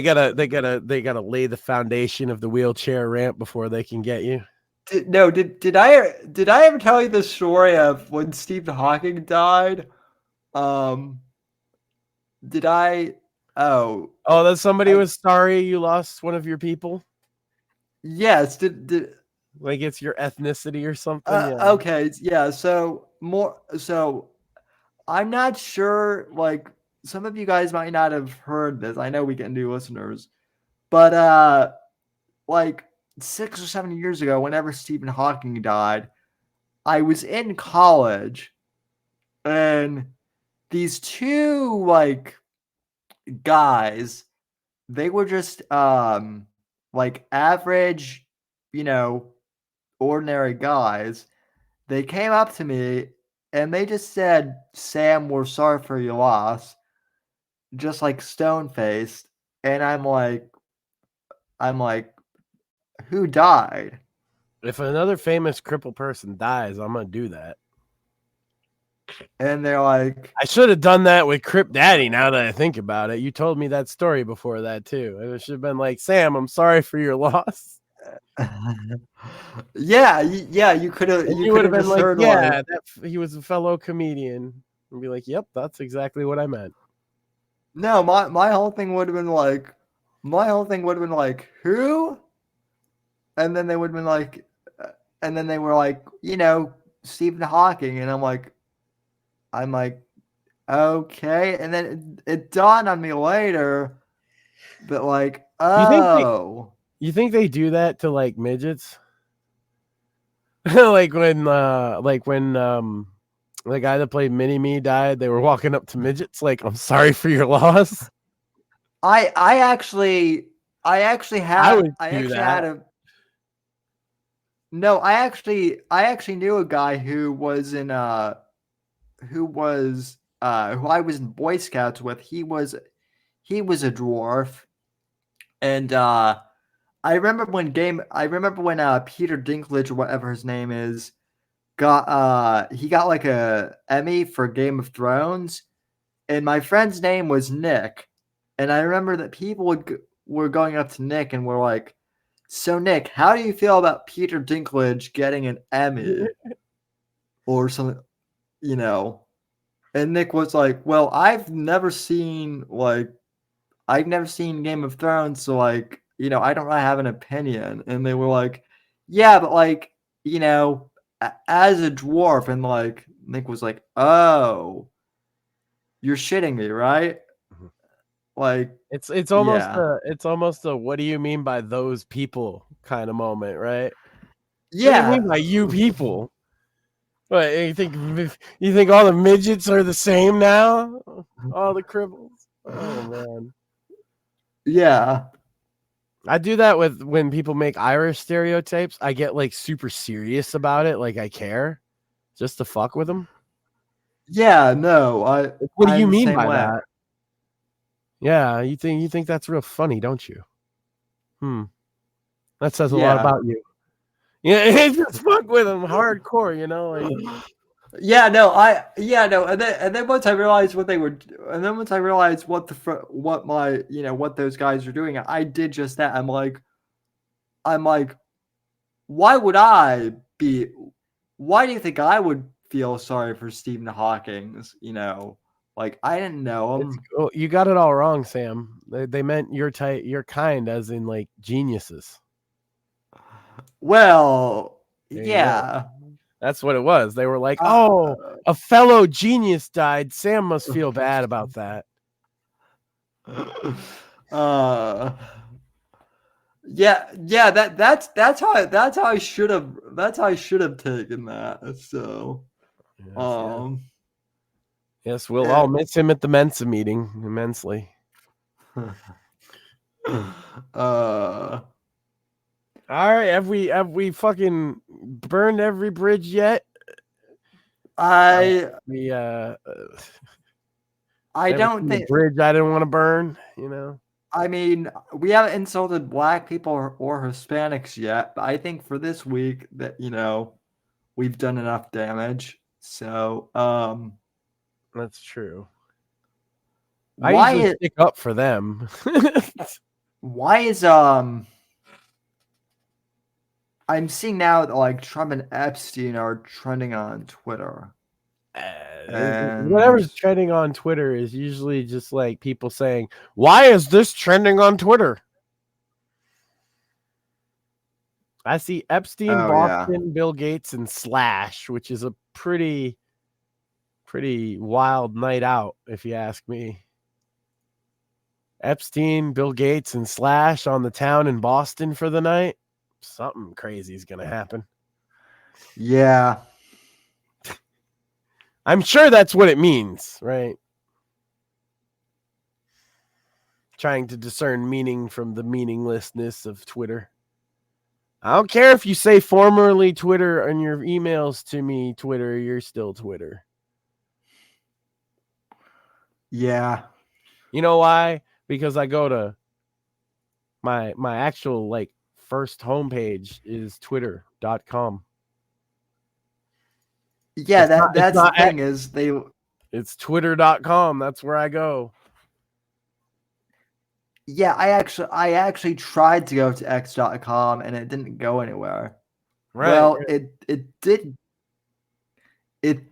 gotta lay the foundation of the wheelchair ramp before they can get you. did I ever tell you the story of when Stephen Hawking died? Did I? Oh, that somebody was sorry you lost one of your people. yes. Did like it's your ethnicity or something? Yeah. Okay, yeah. So I'm not sure. Like some of you guys might not have heard this. I know we get new listeners, but like 6 or 7 years ago, whenever Stephen Hawking died, I was in college, and these two like guys, they were just like average, ordinary guys. They came up to me and they just said, "Sam, we're sorry for your loss," just like stone faced. And I'm like, who died? If another famous crippled person dies, I'm gonna do that. And they're like, I should have done that with Crip Daddy. Now that I think about it, you told me that story before that too. It should have been like, Sam, I'm sorry for your loss. yeah, you could have. You would have been like, yeah, he was a fellow comedian, and be like, yep, that's exactly what I meant. No, my whole thing would have been like, who? And then they would have been like, and then they were like, Stephen Hawking, and I'm like, okay, and then it dawned on me later that like, oh, You think they do that to like midgets? like when the guy that played Mini Me died, they were walking up to midgets like, I'm sorry for your loss. I actually had I actually knew a guy who was in who I was in Boy Scouts with, he was a dwarf, and I remember when Peter Dinklage or whatever his name is he got like a Emmy for Game of Thrones, and my friend's name was Nick, and I remember that people were going up to Nick and were like, "So Nick, how do you feel about Peter Dinklage getting an Emmy or something?" You know, and Nick was like, "Well, I've never seen Game of Thrones, so like, I don't really have an opinion." And they were like, "Yeah, but like, as a dwarf," and like Nick was like, "Oh, you're shitting me, right?" Like, It's yeah. almost a what do you mean by those people kind of moment, right? What do you Yeah. mean by you people? What you think all the midgets are the same now? All the cribbles? Oh man. Yeah. I do that when people make Irish stereotypes. I get like super serious about it, like I care, just to fuck with them. Yeah, no, What do you I'm the mean same by way. that? Yeah, you think that's real funny, don't you? That says a lot Yeah. about you. Yeah, just fuck with them hardcore, like Yeah, no, and then once I realized what they were, and then once I realized what my, what those guys are doing, I did just that. I'm like, why would I be? Why do you think I would feel sorry for Stephen Hawking's? Like I didn't know him. you got it all wrong, Sam. They meant your kind, as in like geniuses. Well, There you go. yeah. That's what it was. They were like, Uh, "Oh, a fellow genius died. Sam must feel bad about that." uh, yeah. That's how I should have taken that. So, Yes. Yes, we'll all miss him at the Mensa meeting immensely. uh. All right, have we fucking burned every bridge yet? I Never don't seen think. a bridge I didn't want to burn. I mean, we haven't insulted black people or Hispanics yet, but I think for this week that we've done enough damage. So, That's true. I why usually is stick up for them. why is I'm seeing now that like Trump and Epstein are trending on Twitter. And Whatever's trending on Twitter is usually just like people saying, "Why is this trending on Twitter?" I see Epstein, oh yeah. Boston, Bill Gates, and Slash, which is a pretty wild night out, if you ask me. Epstein, Bill Gates, and Slash on the town in Boston for the night. Something crazy is going to happen. Yeah. I'm sure that's what it means, right? Trying to discern meaning from the meaninglessness of Twitter. I don't care if you say formerly Twitter on your emails to me, Twitter, you're still Twitter. Yeah. You know why? Because I go to my actual like first homepage is twitter.com. Yeah, that's the thing is it's twitter.com. That's where I go. Yeah, I actually tried to go to x.com and it didn't go anywhere. Right. Well, it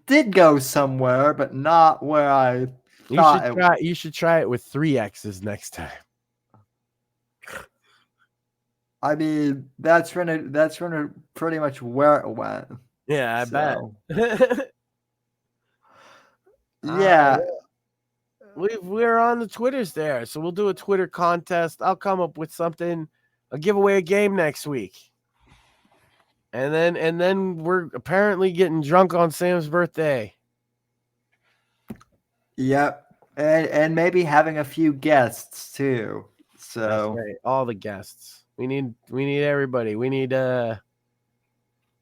did go somewhere, but not where I thought you should try it with 3 X's next time. I mean, that's pretty much where it went. Yeah, I bet. Yeah. We're on the Twitters there, so we'll do a Twitter contest. I'll come up with something. I'll give away a game next week. And then we're apparently getting drunk on Sam's birthday. Yep. And maybe having a few guests too. So that's right. All the guests. We need everybody. We need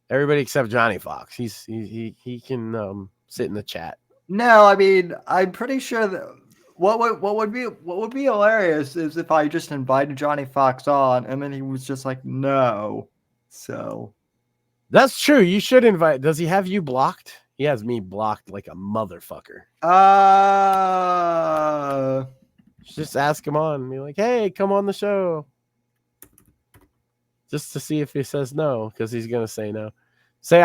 everybody except Johnny Fox. He can sit in the chat. No, I mean, I'm pretty sure that what would be hilarious is if I just invited Johnny Fox on and then he was just like, no. So That's true. You should invite. Does he have you blocked? He has me blocked like a motherfucker. Just ask him on and be like, hey, come on the show. Just to see if he says no, because he's gonna say no. Say,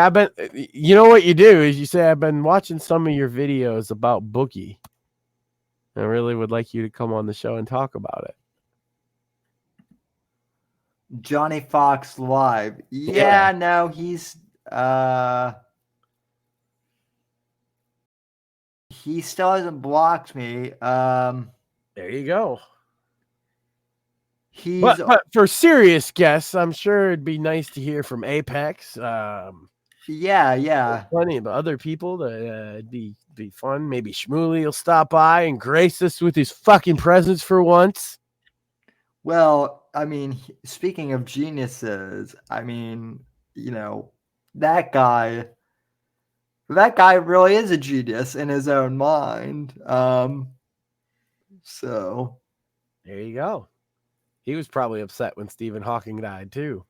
you know what you do is you say, I've been watching some of your videos about Bookie. I really would like you to come on the show and talk about it. Johnny Fox live. Yeah. No, he's he still hasn't blocked me. There you go. He's But for serious guests, I'm sure it'd be nice to hear from Apex. yeah. Plenty of other people that it'd be fun. Maybe Shmuley will stop by and grace us with his fucking presence for once. Well, I mean, speaking of geniuses, I mean, that guy really is a genius in his own mind. So there you go. He was probably upset when Stephen Hawking died too.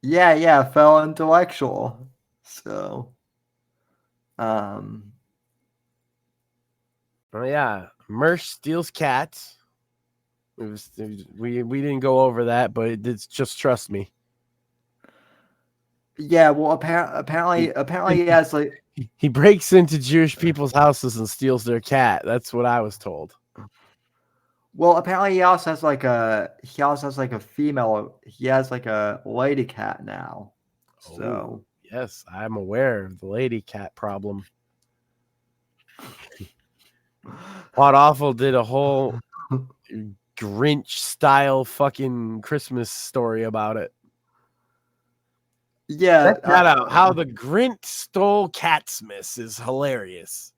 Yeah, fellow intellectual. So Oh yeah, Mersh steals cats. We didn't go over that, but it's just trust me. Yeah, well, apparently he has like he breaks into Jewish people's houses and steals their cat. That's what I was told. Well, apparently he also has like a female. He has like a lady cat now. So yes, I'm aware of the lady cat problem. Pod Awful did a whole Grinch style fucking Christmas story about it. Yeah, check that out. How the Grinch stole Catsmas is hilarious,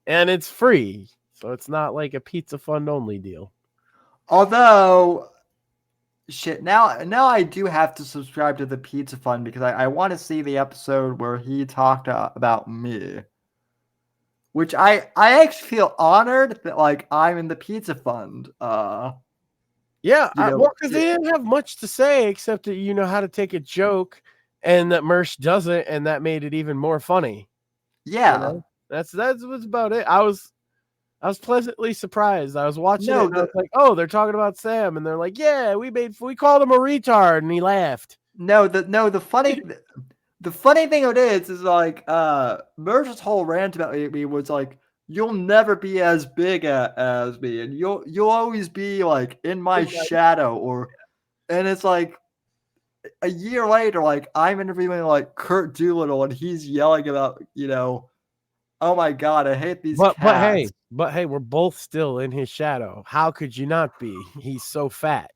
and it's free, so it's not like a pizza fund only deal. Although, shit, now I do have to subscribe to the Pizza Fund because I want to see the episode where he talked about me. Which I actually feel honored that like I'm in the Pizza Fund. Yeah, well, because they didn't have much to say except that you know how to take a joke, and that Mersh doesn't, and that made it even more funny. Yeah, you know? That's what's about it. I was pleasantly surprised. I was watching it, and I was like, "Oh, they're talking about Sam," and they're like, "Yeah, we called him a retard," and he laughed. The funny thing of it is like Mersh's whole rant about me was like, you'll never be as big as me, and you'll always be like in my shadow, and it's like a year later, like I'm interviewing like Kurt Doolittle, and he's yelling about oh my god, I hate these cats. But hey, we're both still in his shadow. How could you not be? He's so fat.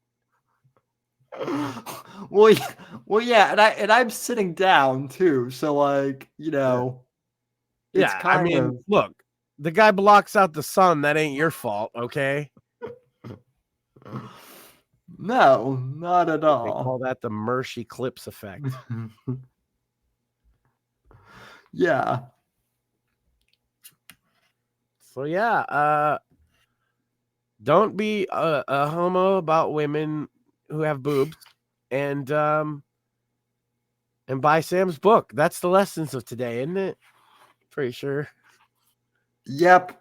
well, yeah, and I'm sitting down too, so like it's kind of look, the guy blocks out the sun. That ain't your fault, okay? No, not at all. They call that the Mersh eclipse effect. Yeah. So yeah, don't be a homo about women who have boobs, and buy Sam's book. That's the lessons of today, isn't it? Pretty sure. Yep.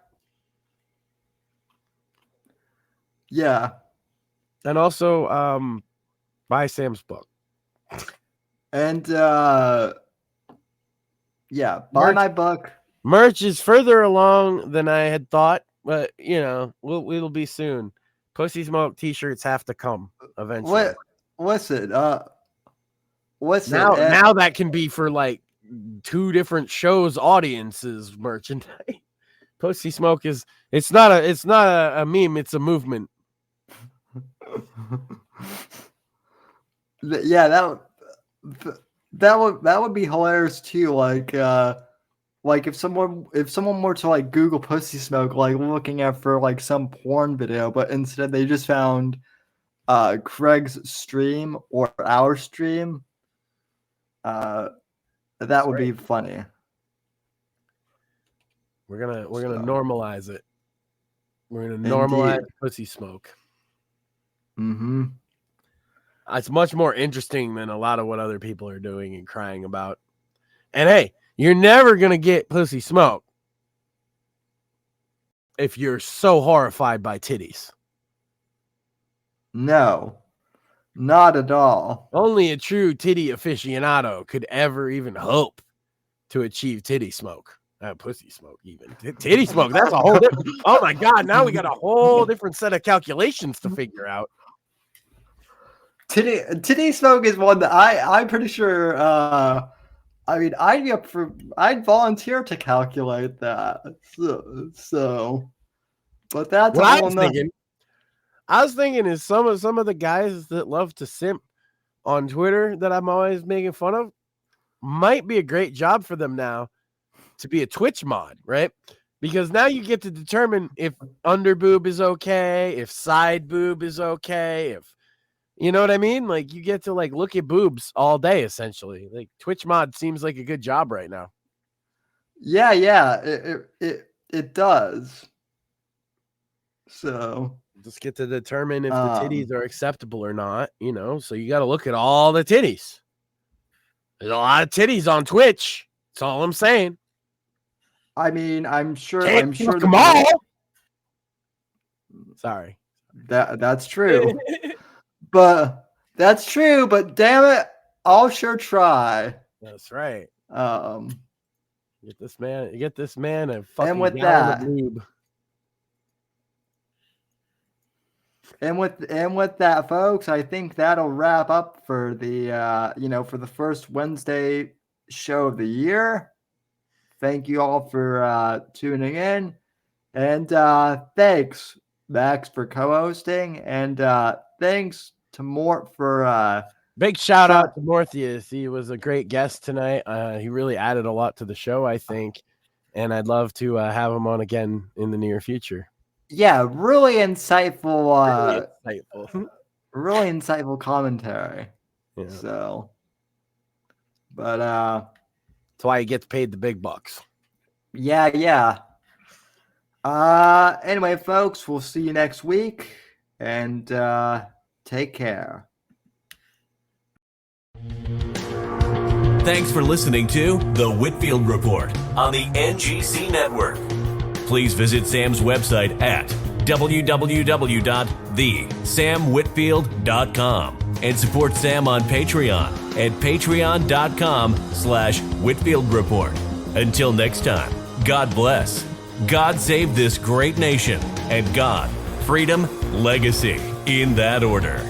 Yeah. And also buy Sam's book. And yeah, buy my book. Merch is further along than I had thought, but it'll be soon. Pussy Smoke t-shirts have to come eventually. What's it? Now that can be for like 2 different shows audiences merchandise. Pussy Smoke it's not a meme, it's a movement. Yeah, that would be hilarious too. Like if someone were to like Google Pussy Smoke, like looking at for like some porn video, but instead they just found Craig's stream or our stream, that would be funny. We're gonna So. normalize it. We're gonna normalize pussy smoke. Mm-hmm. It's much more interesting than a lot of what other people are doing and crying about. And hey, you're never gonna get pussy smoke if you're so horrified by titties. No, not at all. Only a true titty aficionado could ever even hope to achieve titty smoke. Pussy smoke, even titty smoke. That's a whole different. Oh my God! Now we got a whole different set of calculations to figure out. Titty smoke is one that I'm pretty sure. I mean, I'd volunteer to calculate that. So, but that's What a I whole was nother. thinking. I was thinking is some of the guys that love to simp on Twitter that I'm always making fun of might be a great job for them now to be a Twitch mod, right? Because now you get to determine if under boob is okay, if side boob is okay, if you know what I mean? Like you get to like look at boobs all day essentially. Like Twitch mod seems like a good job right now. Yeah, it does. So just get to determine if the titties are acceptable or not, you know. So you got to look at all the titties. There's a lot of titties on Twitch. That's all I'm saying. I mean, I'm sure them all. Sorry. That's true. But that's true, but damn it, I'll sure try. That's right. Get this man a fucking and with gallon that, of lube. And with that, folks, I think that'll wrap up for the for the first Wednesday show of the year. Thank you all for tuning in, and thanks Max for co-hosting, and thanks to Mort for big shout out to Morpheus. He was a great guest tonight. He really added a lot to the show, I think, and I'd love to have him on again in the near future. Yeah, really insightful. Really insightful commentary. Yeah. So, but that's why he gets paid the big bucks. Yeah. Anyway, folks, we'll see you next week, and take care. Thanks for listening to The Whitfield Report on the NGC Network. Please visit Sam's website at www.thesamwhitfield.com and support Sam on Patreon at patreon.com/Whitfield Report. Until next time, God bless, God save this great nation, and God, freedom, legacy, in that order.